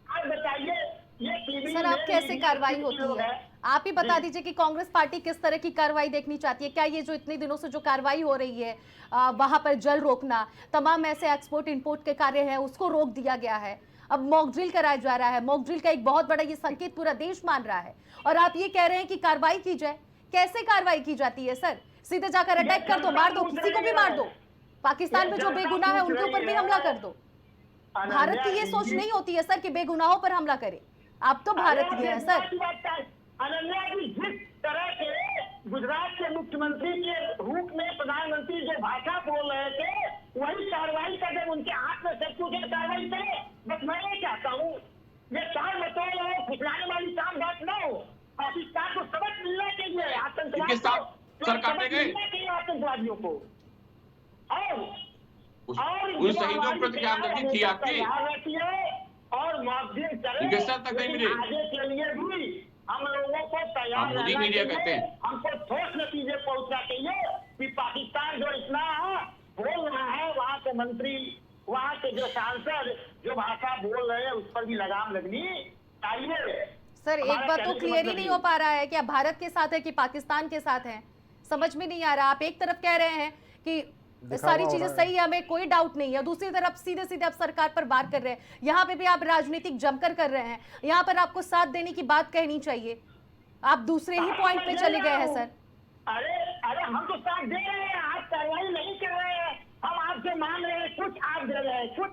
आप बताइए ये टीवी सर, आप कैसे कार्रवाई होती है? आप ही बता दीजिए कि कांग्रेस पार्टी किस तरह की कार्रवाई देखनी चाहती है। क्या ये जो इतने दिनों से जो कार्रवाई हो रही है, वहां पर जल रोकना, तमाम ऐसे एक्सपोर्ट इंपोर्ट के कार्य हैं उसको रोक दिया गया है, अब मॉक ड्रिल कराया जा रहा है, मॉक ड्रिल का एक बहुत बड़ा ये संकेत पूरा देश मान रहा है, और आप ये कह रहे हैं कि कार्रवाई की जाए। कैसे कार्रवाई की जाती है सर? सीधे जाकर अटैक कर दो, मार दो, किसी को भी मार दो, पाकिस्तान में जो बेगुनाह है उनके ऊपर भी हमला कर दो। भारत की ये सोच नहीं होती है सर कि बेगुनाहों पर हमला करे। आप तो भारतीय हैं सर। अनन्या जी, जिस तरह के गुजरात के मुख्यमंत्री के रूप में प्रधानमंत्री जो भाषा बोल रहे थे, वही कार्रवाई का जब उनके हाथ में सब कुछ कार्रवाई करे। बस मैं ये चाहता हूँ ये चार मतों में फुसलाने वाली काम बात न हो। पाकिस्तान को सबक मिलना चाहिए, आतंकवादियों को। और उन शहीदों पर क्या हमदर्दी थी आपकी? और मॉकड्रिल इनके साथ तक नहीं मिले। आगे के लिए भी हम लोगों को तैयार रहना चाहिए। हमको ठोस नतीजे पहुंचना चाहिए कि पाकिस्तान जो इतना बोल रहा है, वहाँ के मंत्री, वहाँ के जो सांसद जो भाषा बोल रहे हैं उस पर भी लगाम लगनी चाहिए। सर, एक बात तो क्लियर ही नहीं हो पा रहा है कि आप भारत के साथ है कि पाकिस्तान के साथ है, समझ में नहीं आ रहा। आप एक तरफ कह रहे हैं कि सारी चीजें सही है, हमें कोई डाउट नहीं है, दूसरी तरफ सीधे सीधे आप सरकार पर वार कर रहे हैं। यहाँ पे भी आप राजनीतिक जमकर कर रहे हैं, यहाँ पर आपको साथ देने की बात कहनी चाहिए, आप दूसरे ही पॉइंट पे चले गए हैं सर। अरे हम तो साथ दे रहे हैं, आप कार्रवाई नहीं कर रहे हैं। हम आपसे मांग रहे हैं, कुछ आप दे रहे हैं, कुछ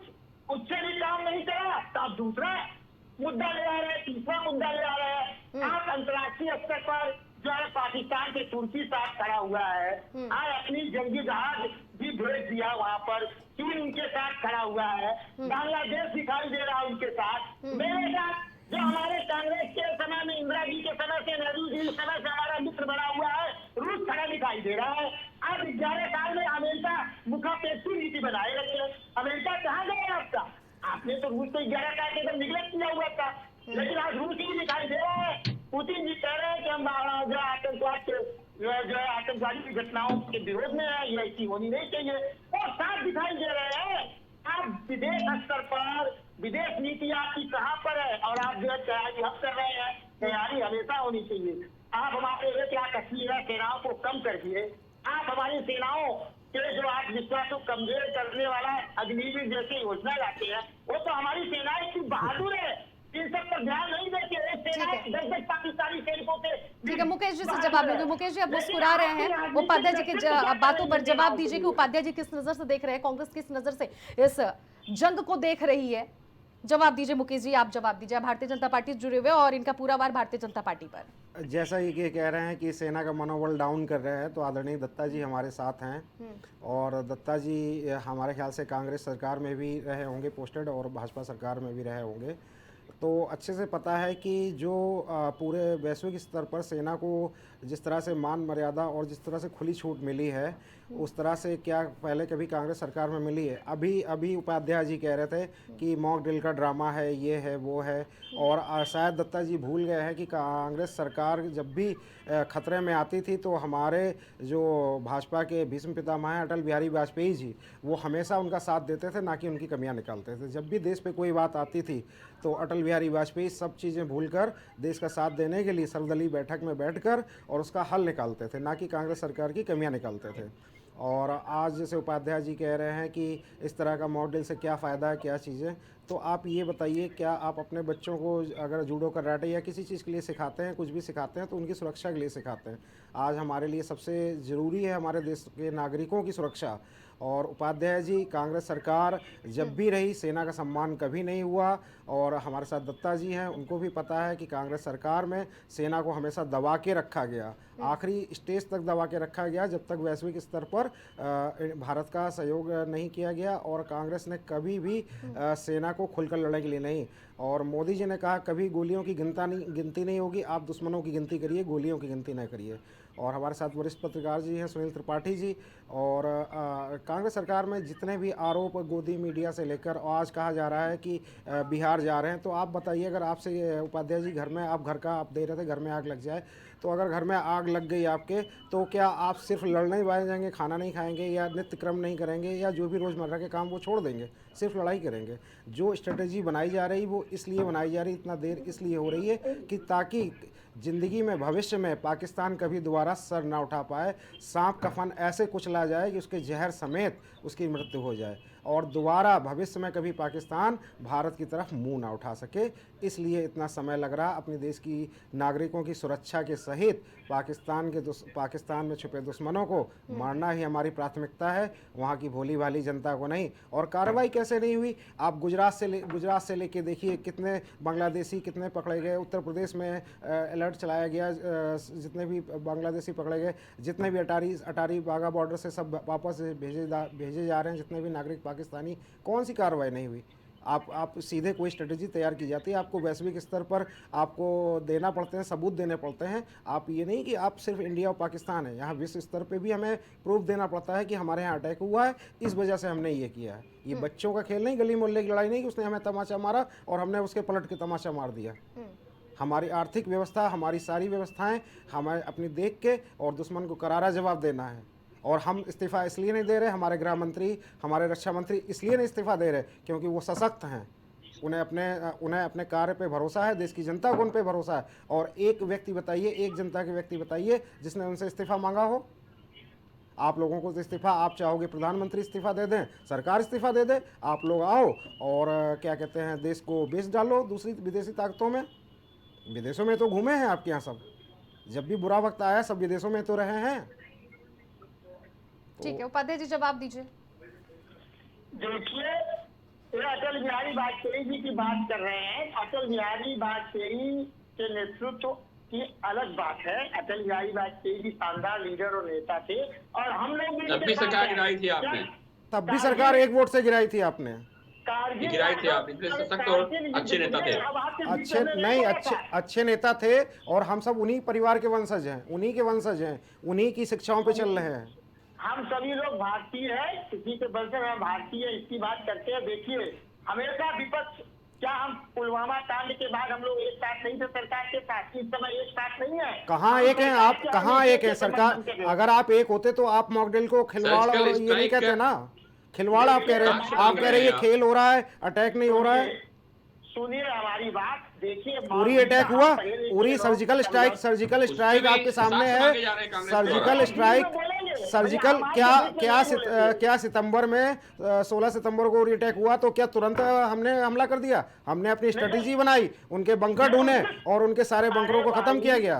उससे भी काम नहीं करा तो आप दूसरा मुद्दा ले आ रहे हैं, तीसरा मुद्दा ले आ रहे हैं। आप अंतर्राष्ट्रीय स्तर पर जो है पाकिस्तान के तुर्की साथ खड़ा हुआ है, आज अपनी जंगी जहाज भी भेज दिया वहाँ पर, चीन उनके साथ खड़ा हुआ है, बांग्लादेश दिखाई दे रहा है उनके साथ। मेरे साथ जो हमारे कांग्रेस के समय में, इंदिरा जी के समय से, नेहरू जी के समय से हमारा मित्र बना हुआ है, रूस खड़ा दिखाई दे रहा है। अब 11 साल में अमेरिका मुखापेक्षी नीति बनाए रखे। अमेरिका कहाँ गया आपका? आपने तो रूस को 11 साल के अंदर निगलेक्ट किया हुआ था, लेकिन आज रूस ही दिखाई दे रहा है। पुतिन जी कह रहे हैं कि हम जो आतंकवाद के जो है आतंकवादी की घटनाओं के विरोध में है, ये ऐसी होनी नहीं चाहिए, और साथ दिखाई दे रहे हैं। आप विदेश स्तर पर विदेश नीति आपकी कहाँ पर है? और आप जो है तैयारी हम कर रहे हैं, तैयारी हमेशा होनी चाहिए। आप हमारे 1 लाख 80,000 सेनाओं को कम कर दिए। आप हमारी सेनाओं के जो आत्मविश्वास को कमजोर करने वाला अग्निवीर जैसी योजना लाते हैं, वो तो हमारी सेनाएं इतनी बहादुर है, इन सब पर ध्यान नहीं देते। दस पाकिस्तानी सैनिकों से। ठीक है, मुकेश जी से जवाब देंगे। मुकेश जी, अब मुस्कुरा रहे हैं, उपाध्याय जी की बातों पर जवाब दीजिए कि उपाध्याय जी किस नजर से देख रहे हैं, कांग्रेस किस नजर से इस जंग को देख रही है। जवाब दीजिए मुकेश जी, आप जवाब दीजिए। भारतीय जनता पार्टी से जुड़े हुए और इनका पूरा वार भारतीय जनता पार्टी पर। जैसा ये कह रहे हैं कि सेना का मनोबल डाउन कर रहे हैं, तो आदरणीय दत्ता जी हमारे साथ हैं, और दत्ता जी हमारे ख्याल से कांग्रेस सरकार में भी रहे होंगे पोस्टेड, और भाजपा सरकार में भी रहे होंगे, तो अच्छे से पता है कि जो पूरे वैश्विक स्तर पर सेना को जिस तरह से मान मर्यादा और जिस तरह से खुली छूट मिली है, उस तरह से क्या पहले कभी कांग्रेस सरकार में मिली है? अभी उपाध्याय जी कह रहे थे कि मॉक ड्रिल का ड्रामा है, ये है, वो है, और शायद दत्ता जी भूल गए हैं कि कांग्रेस सरकार जब भी खतरे में आती थी तो हमारे जो भाजपा के भीष्म पितामह हैं अटल बिहारी वाजपेयी जी, वो हमेशा उनका साथ देते थे, ना कि उनकी कमियां निकालते थे। जब भी देश पे कोई बात आती थी तो अटल बिहारी वाजपेयी सब चीज़ें भूलकर देश का साथ देने के लिए सर्वदलीय बैठक में बैठकर और उसका हल निकालते थे, ना कि कांग्रेस सरकार की कमियां निकालते थे। और आज जैसे उपाध्याय जी कह रहे हैं कि इस तरह का मॉडल से क्या फ़ायदा है, क्या चीज़ें, तो आप ये बताइए, क्या आप अपने बच्चों को अगर जूडो कराटे या किसी चीज़ के लिए सिखाते हैं, कुछ भी सिखाते हैं, तो उनकी सुरक्षा के लिए सिखाते हैं? आज हमारे लिए सबसे ज़रूरी है हमारे देश के नागरिकों की सुरक्षा, और उपाध्याय जी, कांग्रेस सरकार जब भी रही सेना का सम्मान कभी नहीं हुआ। और हमारे साथ दत्ता जी हैं, उनको भी पता है कि कांग्रेस सरकार में सेना को हमेशा दबा के रखा गया, आखिरी स्टेज तक दबा के रखा गया जब तक वैश्विक स्तर पर भारत का सहयोग नहीं किया गया। और कांग्रेस ने कभी भी सेना को खुलकर लड़ने के लिए नहीं। और मोदी जी ने कहा कभी गोलियों की गिनती नहीं होगी, आप दुश्मनों की गिनती करिए, गोलियों की गिनती न करिए। और हमारे साथ वरिष्ठ पत्रकार जी हैं सुनील त्रिपाठी जी। और कांग्रेस सरकार में जितने भी आरोप गोदी मीडिया से लेकर आज कहा जा रहा है कि बिहार जा रहे हैं, तो आप बताइए, अगर आपसे उपाध्याय जी घर में घर का आप दे रहे थे घर में आग लग जाए, तो अगर घर में आग लग गई आपके, तो क्या आप सिर्फ लड़ने ही जाएंगे, खाना नहीं खाएंगे या नित्य क्रम नहीं करेंगे या जो भी रोज़मर्रा के काम वो छोड़ देंगे, सिर्फ लड़ाई करेंगे? जो स्ट्रेटेजी बनाई जा रही वो इसलिए बनाई जा रही, इतना देर इसलिए हो रही है कि ताकि ज़िंदगी में भविष्य में पाकिस्तान कभी दोबारा सर ना उठा पाए, सांप कफन ऐसे कुचला जाए कि उसके जहर समेत उसकी मृत्यु हो जाए और दोबारा भविष्य में कभी पाकिस्तान भारत की तरफ मुंह ना उठा सके। इसलिए इतना समय लग रहा। अपने देश की नागरिकों की सुरक्षा के सहित पाकिस्तान में छुपे दुश्मनों को मारना ही हमारी प्राथमिकता है, वहाँ की भोली भाली जनता को नहीं। और कार्रवाई कैसे नहीं हुई? आप गुजरात से लेके देखिए कितने बांग्लादेशी कितने पकड़े गए, उत्तर प्रदेश में अलर्ट चलाया गया, जितने भी बांग्लादेशी पकड़े गए, जितने भी अटारी वाघा बॉर्डर से सब वापस भेजे जा रहे हैं, जितने भी नागरिक पाकिस्तानी, कौन सी कार्रवाई नहीं हुई? आप सीधे कोई स्ट्रेटजी तैयार की जाती है, आपको वैश्विक स्तर पर आपको देना पड़ते हैं, सबूत देने पड़ते हैं। आप ये नहीं कि आप सिर्फ इंडिया और पाकिस्तान है, यहाँ विश्व स्तर पे भी हमें प्रूफ देना पड़ता है कि हमारे यहाँ अटैक हुआ है, इस वजह से हमने ये किया है। ये बच्चों का खेल नहीं, गली मोहल्ले की लड़ाई नहीं कि उसने हमें तमाचा मारा और हमने उसके पलट के तमाचा मार दिया। हमारी आर्थिक व्यवस्था, हमारी सारी व्यवस्थाएं हमें अपनी देख के और दुश्मन को करारा जवाब देना है। और हम इस्तीफ़ा इसलिए नहीं दे रहे, हमारे गृह मंत्री, हमारे रक्षा मंत्री इसलिए नहीं इस्तीफ़ा दे रहे क्योंकि वो सशक्त हैं, उन्हें अपने कार्य पे भरोसा है, देश की जनता को उन पे भरोसा है। और एक व्यक्ति बताइए, एक जनता के व्यक्ति बताइए जिसने उनसे इस्तीफ़ा मांगा हो? आप लोगों को तो इस्तीफ़ा, आप चाहोगे प्रधानमंत्री इस्तीफ़ा दे दें, सरकार इस्तीफ़ा दे दे, आप लोग आओ और क्या कहते हैं, देश को बेच डालो दूसरी विदेशी ताकतों में। विदेशों में तो घूमे हैं आपके यहाँ सब, जब भी बुरा वक्त आया सब विदेशों में तो रहे हैं। ठीक है, उपाध्याय जी जवाब दीजिए। देखिए, ये अटल बिहारी वाजपेयी जी की बात कर रहे हैं। अटल बिहारी वाजपेयी के नेतृत्व की अलग बात है। अटल बिहारी वाजपेयी जी शानदार लीडर और नेता थे और हम लोग तब भी सरकार गिराई थी आपने, तब भी सरकार एक वोट से गिराई थी आपने, गिराई थी आप, इतने सशक्त और अच्छे नेता थे। अच्छे नेता थे और हम सब उन्हीं परिवार के वंशज हैं, उन्हीं के वंशज हैं, उन्हीं की शिक्षाओं पे चल रहे हैं। हम सभी लोग भारतीय हैं, किसी के बल से हम भारतीय इसकी बात करते हैं। देखिए, हमेशा विपक्ष, क्या हम पुलवामा कांड के बाद हम लोग एक साथ नहीं थे सरकार के साथ? इस समय एक साथ नहीं है। कहाँ एक हैं आप? कहाँ एक है सरकार? अगर आप एक होते तो आप मॉकड्रिल को खिलवाड़ और ये नहीं कहते ना, खिलवाड़ आप कह रहे हैं। आप कह रहे हैं ये खेल हो रहा है, अटैक नहीं हो रहा है। सुनिए हमारी बात, देखिए, पूरी अटैक हुआ, पूरी सर्जिकल स्ट्राइक आपके सामने है। सर्जिकल क्या सितंबर में 16 सितंबर को अटैक हुआ तो क्या तुरंत हमने हमला कर दिया? हमने अपनी स्ट्रेटेजी बनाई, उनके बंकर ढूंढे और उनके सारे बंकरों को खत्म किया गया।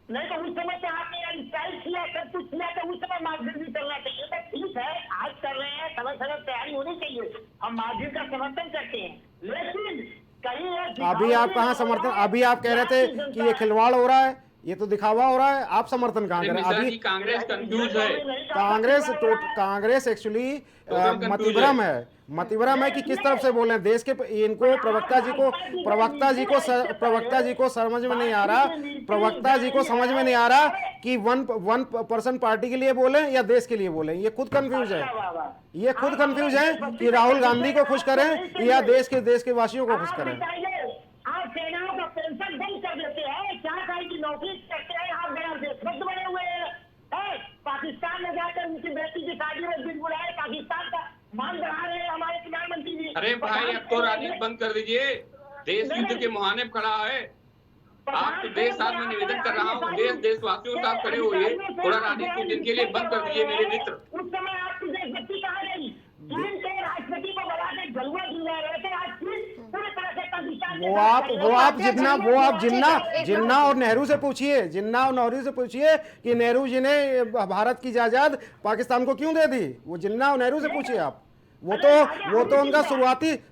नहीं तो उस समय तो आपने स्ट्राइक किया, सब कुछ किया, तो उस समय मार्जिन भी करना चाहिए। तो ठीक है, आज कर रहे हैं, समय तैयारी होनी चाहिए, हम मार्जिन का समर्थन करते हैं। लेकिन अभी आप कहाँ समर्थन? अभी आप कह रहे थे कि ये खिलवाड़ हो रहा है, ये तो दिखावा हो रहा है, आप समर्थन कहाँ कर रहे हैं? अभी कांग्रेस कंफ्यूज है, कांग्रेस एक्चुअली मतिभ्रम है कि किस तरफ से बोले देश के। इनको प्रवक्ता जी को समझ में नहीं आ रहा, प्रवक्ता जी को समझ में नहीं आ रहा कि वन पर्सन पार्टी के लिए बोले या देश के लिए बोले। ये खुद कंफ्यूज है, कि राहुल गांधी को खुश करें या देश के वासियों को खुश करें। आप सेनाओं का पेंशन बंद कर देते हैं, 4 साल की नौकरी करते हैं, आप गैर देशभक्त बने हुए हैं। पाकिस्तान में जाकर उनकी बेटी की शादी में दिन बुलाए, पाकिस्तान का मान बढ़ा रहे हैं हमारे प्रधानमंत्री जी। अरे भाई, अब तो राजनीति बंद कर दीजिए, देश युद्ध के मुहाने पर खड़ा है। आपके देश साथ में निवेदन कर रहा हूँ, देशवासियों के साथ खड़े हुए, थोड़ा राजनीति दिन के लिए बंद कर दीजिए मेरे मित्र। उस समय आपकी देशभक्ति कहाँ गई? चीन के राष्ट्रपति को बुला के जलवा दिला रहे थे, आज चीन पूरी तरह से पाकिस्तान जिन्ना और नेहरू से पूछिए, कि नेहरू जी ने भारत की जायदाद पाकिस्तान को क्यों दे दी। वो जिन्ना और नेहरू से पूछिए आप। वो तो उनका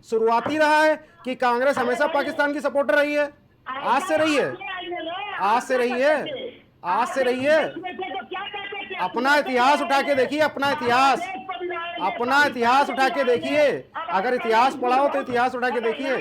शुरुआती रहा है कि कांग्रेस हमेशा पाकिस्तान की सपोर्टर रही है। आज से रही है। अपना इतिहास उठा के देखिए, अपना इतिहास उठा के देखिए। अगर इतिहास पढ़ा हो तो इतिहास उठा के देखिए।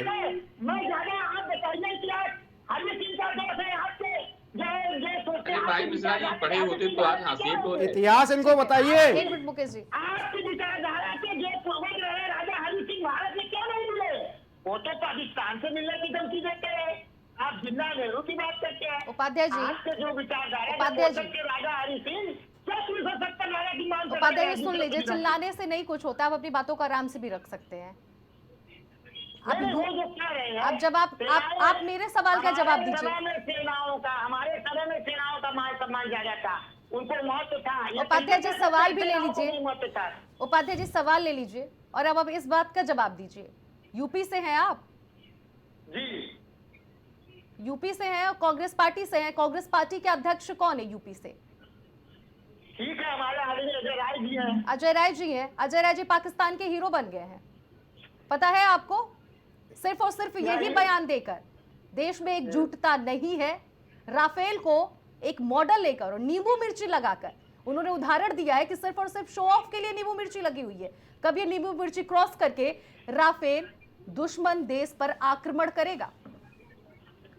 अरे भाई मिश्रा जी, पढ़े होते तो आज हासिल तो इतिहास इनको बताइए। एक मिनट मुकेश जी। आपकी विचारधारा के जो पूर्वज रहे राजा हरि सिंह भारत में क्यों नहीं मिले? वो तो पाकिस्तान से मिलने की धमकी देते हैं। आप जिन्ना नेहरू की बात करते हैं। उपाध्याय जी, आपके जो विचारधारा उपाध्याय जी, के राजा हरि सिंह क्या 370 नारा की मांग करते उपाध्याय हैं? जी सुन लीजिए, चिल्लाने से नहीं कुछ होता, आप अपनी बातों को आराम से भी रख सकते हैं। नहीं, वो जो कह रहे हैं, अब जवाब आप मेरे सवाल का जवाब दीजिए। हमारे सदन में सेनाओं का मान सम्मान किया जाता, उनको मौत था। उपाध्याय जी सवाल भी ले लीजिए। मौत था। उपाध्याय जी सवाल ले लीजिए और अब आप इस बात का जवाब दीजिए। यूपी से हैं आप? जी, यूपी से हैं और कांग्रेस पार्टी से हैं। कांग्रेस पार्टी के अध्यक्ष कौन है यूपी से? ठीक है, हमारे आदमी अजय राय जी हैं। अजय राय जी हैं। अजय राय जी पाकिस्तान के हीरो बन गए हैं, पता है आपको? सिर्फ और सिर्फ यही बयान देकर देश में एकजुटता नहीं है। राफेल को एक मॉडल लेकर और नींबू मिर्ची लगाकर उन्होंने उदाहरण दिया है कि सिर्फ और सिर्फ शो ऑफ के लिए नींबू मिर्ची लगी हुई है। कब ये नींबू मिर्ची क्रॉस करके राफेल दुश्मन देश पर आक्रमण करेगा?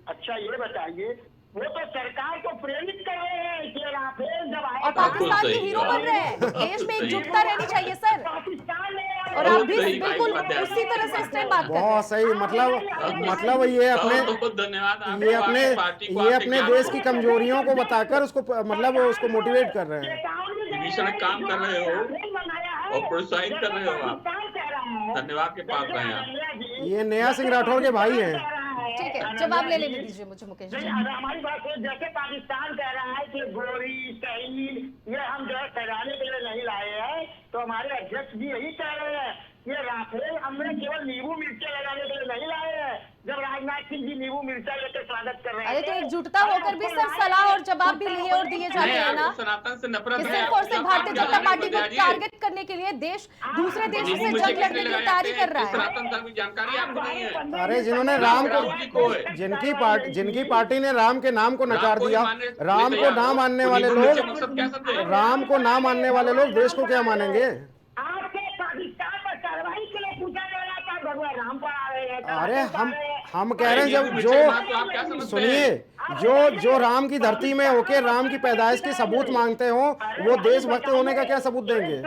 अच्छा ये बताइए, वो तो सरकार को प्रेरित कर रहे हैं कि राफेल जब आए और पाकिस्तान के हीरो बन रहे हैं। देश में एकजुटता रहनी चाहिए सर। पाकिस्तान ने और आप भी बिल्कुल उसी तरह से इस टाइम बात कर रहे हैं। बहुत सही। मतलब ये अपने देश की कमजोरियों को बताकर उसको मोटिवेट कर रहे हैं। भीषण काम कर रहे हो और प्रोत्साहित कर रहे हो आप। धन्यवाद के पात्र हैं आप। ये नया सिंह राठौर के भाई हैं। ठीक है, जवाब ले लेने दीजिए मुझे मुकेश जी। अगर हमारी बात है, जैसे पाकिस्तान कह रहा है कि गोली शहीद ये हम जो है फैलाने के लिए नहीं लाए हैं, तो हमारे अध्यक्ष भी यही कह रहे हैं ये राफेल हमने केवल नींबू मिर्चा लगाने के लिए नहीं लाए हैं। जब राजनाथ सिंह जी नींबू मिर्चा लेकर स्वागत कर रहे हैं, अरे तो एकजुटता होकर भी सर सलाह और जवाब भी लिए और दिए जाते हैं ना। सनातन से नफरत है। सिर्फ और सिर्फ भारतीय जनता पार्टी को टारगेट करने के लिए देश दूसरे देशों से जंग लड़ने की तैयारी कर रहा है। सनातन धर्म की जानकारी आपको नहीं है। अरे जिन्होंने जिनकी पार्टी ने राम के नाम को नकार दिया, राम को ना मानने वाले लोग देश को क्या मानेंगे? आपके पाकिस्तान में कार्रवाई के लिए पूछा जा रहा था, भगवान राम पर आ रहे हैं। अरे हम कह रहे हैं जो राम की धरती में होके राम की पैदाइश के सबूत मांगते हो, वो देशभक्त होने का क्या सबूत देंगे?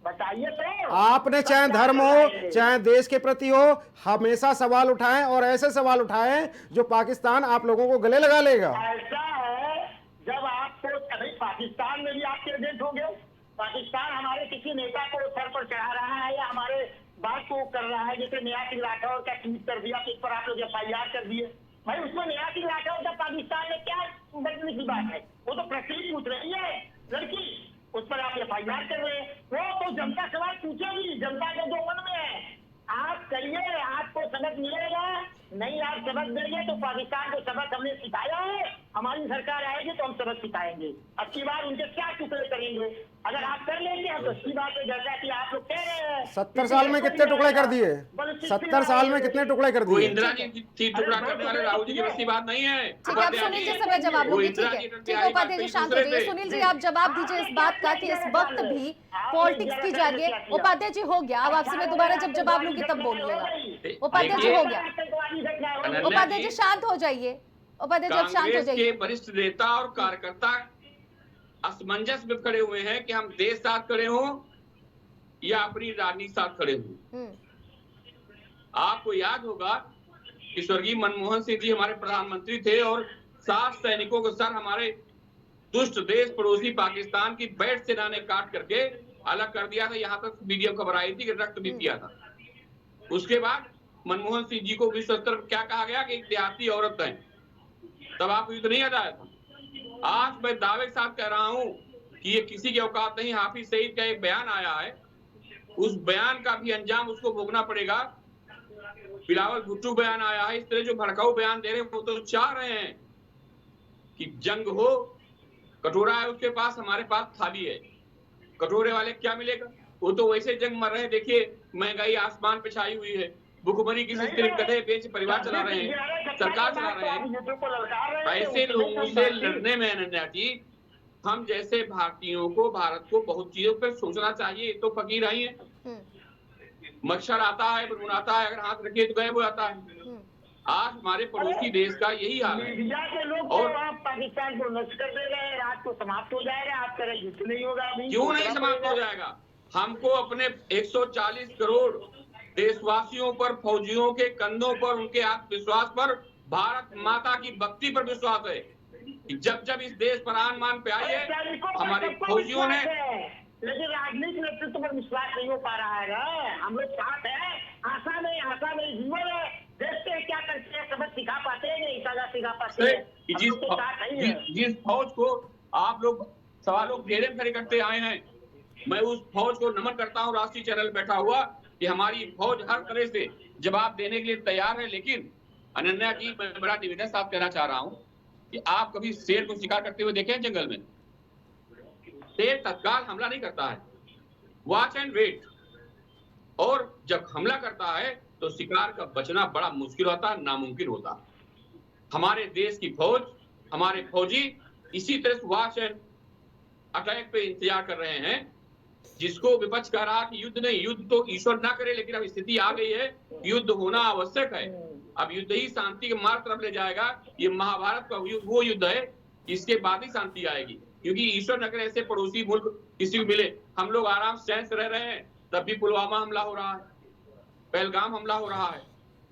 बताइए तो। आपने चाहे धर्म हो चाहे देश के प्रति हो, हमेशा सवाल उठाएं और ऐसे सवाल उठाएं जो पाकिस्तान आप लोगों को गले लगा लेगा। ऐसा है, जब आपको अभी पाकिस्तान में भी आपके एजेंट होंगे, पाकिस्तान हमारे किसी नेता को सर पर चढ़ा रहा है या हमारे बात को कर रहा है, जैसे नया सिंह राठौर का ट्वीट कर दिया, इस पर आप लोग FIR कर दिए। भाई उसमें नया सिंह राठौर का पाकिस्तान में क्या बदलने की बात है? वो तो प्रश्न पूछ रही है लड़की, उस पर आप FIR कर रहे हैं। वो तो जनता सवाल पूछेगी, जनता के जो मन में है। आप करिए, आपको सबक मिलेगा। नहीं आप सबक देंगे तो पाकिस्तान को सबक हमने सिखाया है, हमारी सरकार आएगी तो हम सबक सिखाएंगे। अब की बार उनके क्या टुकड़े करेंगे? अगर आप कर लेंगे तो अच्छी बात है, जैसा कि आप लोग कह रहे हैं। 70 साल में कितने टुकड़े कर दिए? 70 साल में कितने टुकड़े कर दिए? इंदिरा जी थी टुकड़ा करने वाले राहुल जी की वैसी बात नहीं है। ठीक है, आप सुनील जी से मैं जवाब लूंगी। ठीक है उपाध्याय जी शांत हो जाइए। सुनील जी आप जवाब दीजिए इस बात का कि इस वक्त भी पॉलिटिक्स की जा रही है। उपाध्याय जी हो गया, अब आपसे मैं दोबारा जब जवाब लूंगी तब बोलिएगा। उपाध्याय जी हो गया। उपाध्याय जी शांत हो जाइए। उपाध्याय जी आप शांत हो कांग्रेस जाइए। के वरिष्ठ नेता और कार्यकर्ता असमंजस में खड़े हुए हैं कि हम देश साथ खड़े हों या अपनी राजनीति साथ खड़े हों। आपको याद होगा कि स्वर्गीय मनमोहन सिंह जी हमारे प्रधानमंत्री थे और 7 सैनिकों को सर हमारे दुष्ट देश पड़ोसी पाकिस्तान की बैठ सेना ने काट करके अलग कर दिया था। यहाँ तक वीडियो खबर आई थी कि रक्त भी पिया था। उसके बाद मनमोहन सिंह जी को विश्व स्तर पर क्या कहा गया कि एक देहाती औरत है। तब आपको युद्ध नहीं याद आया था। आज मैं दावे के साथ कह रहा हूं कि ये किसी की औकात नहीं। हाफिज सईद का एक बयान आया है, उस बयान का भी अंजाम उसको भोगना पड़ेगा बिलावल भुट्टो बयान आया है, इस तरह जो भड़काऊ बयान दे रहे हैं वो तो चाह रहे हैं कि जंग हो। कटोरा है उसके पास, हमारे पास थाली है। कटोरे वाले क्या मिलेगा? वो तो वैसे जंग मर रहे हैं। देखिए महंगाई आसमान पे छाई हुई है, भुखमरी की स्थिति, गधे बेच परिवार चला रहे हैं, सरकार चला रहे हैं। ऐसे लोगों से लड़ने में अनन्या जी, हम जैसे भारतीयों को, भारत को बहुत चीजों पर सोचना चाहिए। तो फकीर आई है, मच्छर आता है, बुनबुनाता है, अगर हाथ रखिए तो गायब हो जाता है। आज हमारे पड़ोसी देश का यही हाल है। मीडिया के लोग और तो आप पाकिस्तान को नष्ट कर दे रहे हैं, रात को समाप्त हो जाएगा, आप कह रहे युद्ध नहीं होगा अभी। क्यों नहीं समाप्त हो जाएगा? हमको अपने 140 करोड़ देशवासियों पर, फौजियों के कंधों पर, उनके आत्मविश्वास पर, भारत माता की भक्ति पर विश्वास है। जब जब इस देश पर आन मान पे आई है, हमारे फौजियों ने, लेकिन राजनीतिक नेतृत्व पर विश्वास नहीं हो पा रहा है ना। हम लोग साथ हैं, आशा नहीं जीवन है, देखते हैं क्या करते हैं, सबक सिखा पाते हैं नहीं, सजा सिखा पाते हैं। जिस फौज को आप लोग सवालों घेरे में खड़े करते आए हैं, मैं उस फौज को नमन करता हूं, राष्ट्रीय चैनल बैठा हुआ, कि हमारी फौज हर तरह से जवाब देने के लिए तैयार है। लेकिन अनन्या जी, मैं बड़ा निवेदन साफ कहना चाह रहा हूं कि आप कभी शेर को शिकार करते हुए देखे हैं जंगल में? शेर तत्काल हमला नहीं करता है, वॉच एंड वेट। और जब हमला करता है तो शिकार का बचना बड़ा मुश्किल होता है, नामुमकिन होता है। हमारे देश की फौज, हमारे फौजी इसी तरह से वॉच एंड अटैक पे इंतजार कर रहे हैं, जिसको विपक्ष कह रहा कि युद्ध नहीं, युद्ध तो ईश्वर ना करे, लेकिन अब स्थिति आ गई है, युद्ध होना आवश्यक है। अब युद्ध ही शांति के मार्ग तरफ ले जाएगा। ये महाभारत का वो युद्ध है, इसके बाद ही शांति आएगी। क्योंकि ईश्वर न करे ऐसे पड़ोसी मुल्क किसी को मिले, हम लोग आराम चैन से रह रहे हैं, तब भी पुलवामा हमला हो रहा है, पहलगाम हमला हो रहा है।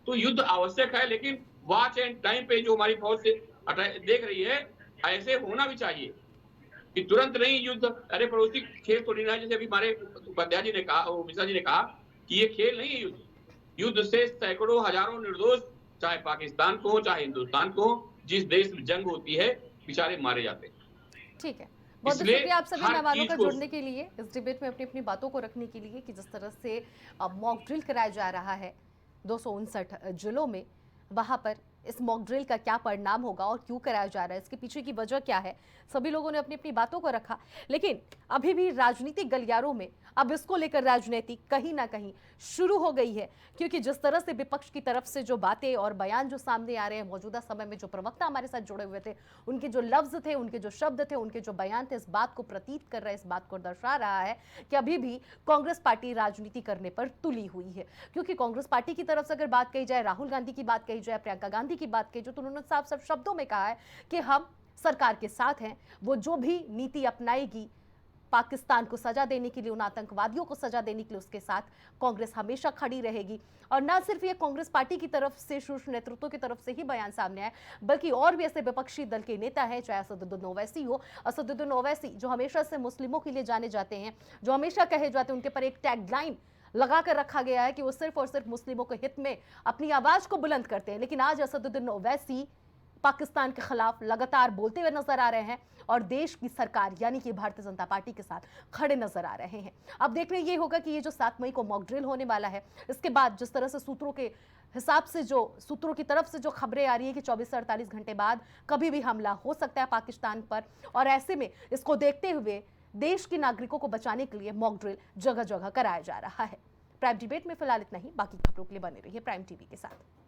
तो युद्ध आवश्यक है, लेकिन वॉच एंड टाइम पे जो हमारी फौज से देख रही है, ऐसे होना भी चाहिए कि तुरंत नहीं युद्ध। अरे पड़ोसी खेल तो नहीं रहा, जैसे अभी हमारे उपाध्याय जी ने कहा, मिश्रा जी ने कहा कि ये खेल नहीं है युद्ध। युद्ध से सैकड़ों हजारों निर्दोष, चाहे पाकिस्तान को हो चाहे हिंदुस्तान को हो, जिस देश में जंग होती है, बेचारे मारे जाते हैं। ठीक है, बहुत बहुत शुक्रिया आप सभी मेहमानों का जुड़ने के लिए, इस डिबेट में अपनी अपनी बातों को रखने के लिए, कि जिस तरह से मॉक ड्रिल कराया जा रहा है 259 जिलों में, वहां पर इस मॉक ड्रिल का क्या परिणाम होगा और क्यों कराया जा रहा है, इसके पीछे की वजह क्या है, सभी लोगों ने अपनी अपनी बातों को रखा। लेकिन अभी भी राजनीतिक गलियारों में अब इसको लेकर राजनीति कहीं ना कहीं शुरू हो गई है, क्योंकि जिस तरह से विपक्ष की तरफ से जो बातें और बयान जो सामने आ रहे हैं, मौजूदा समय में जो प्रवक्ता हमारे साथ जुड़े हुए थे, उनके जो लफ्ज थे, उनके जो शब्द थे, उनके जो बयान थे, इस बात को प्रतीत कर रहा है, इस बात को दर्शा रहा है कि अभी भी कांग्रेस पार्टी राजनीति करने पर तुली हुई है। क्योंकि कांग्रेस पार्टी की तरफ से अगर बात कही जाए, राहुल गांधी की बात कही जाए, प्रियंका गांधी की बात कही जाए, तो उन्होंने साफ साफ शब्दों में कहा है कि हम सरकार के साथ हैं, वो जो भी नीति अपनाएगी पाकिस्तान को सजा देने के लिए, उन आतंकवादियों को सजा देने के लिए, उसके साथ कांग्रेस हमेशा खड़ी रहेगी। और ना सिर्फ ये कांग्रेस पार्टी की तरफ से, शीर्ष नेतृत्व की तरफ से ही बयान सामने आए, बल्कि और भी ऐसे विपक्षी दल के नेता हैं, चाहे असदुद्दीन ओवैसी हो, असदुद्दीन ओवैसी जो हमेशा से मुस्लिमों के लिए जाने जाते हैं, जो हमेशा कहे जाते हैं, उनके पर एक टैगलाइन लगा कर रखा गया है कि वो सिर्फ और सिर्फ मुस्लिमों के हित में अपनी आवाज को बुलंद करते हैं। लेकिन आज असदुद्दीन ओवैसी पाकिस्तान के खिलाफ लगातार बोलते हुए नजर आ रहे हैं और देश की सरकार यानी कि भारतीय जनता पार्टी के साथ खड़े नजर आ रहे हैं। अब देखना ये होगा कि ये जो 7 मई को मॉक ड्रिल होने वाला है, इसके बाद जिस तरह से सूत्रों के हिसाब से, जो सूत्रों की तरफ से जो खबरें आ रही है कि 24 से 48 घंटे बाद कभी भी हमला हो सकता है पाकिस्तान पर, और ऐसे में इसको देखते हुए देश के नागरिकों को बचाने के लिए मॉक ड्रिल जगह जगह कराया जा रहा है। प्राइम डिबेट में फिलहाल इतना ही, बाकी खबरों के लिए बने रहिए प्राइम टीवी के साथ।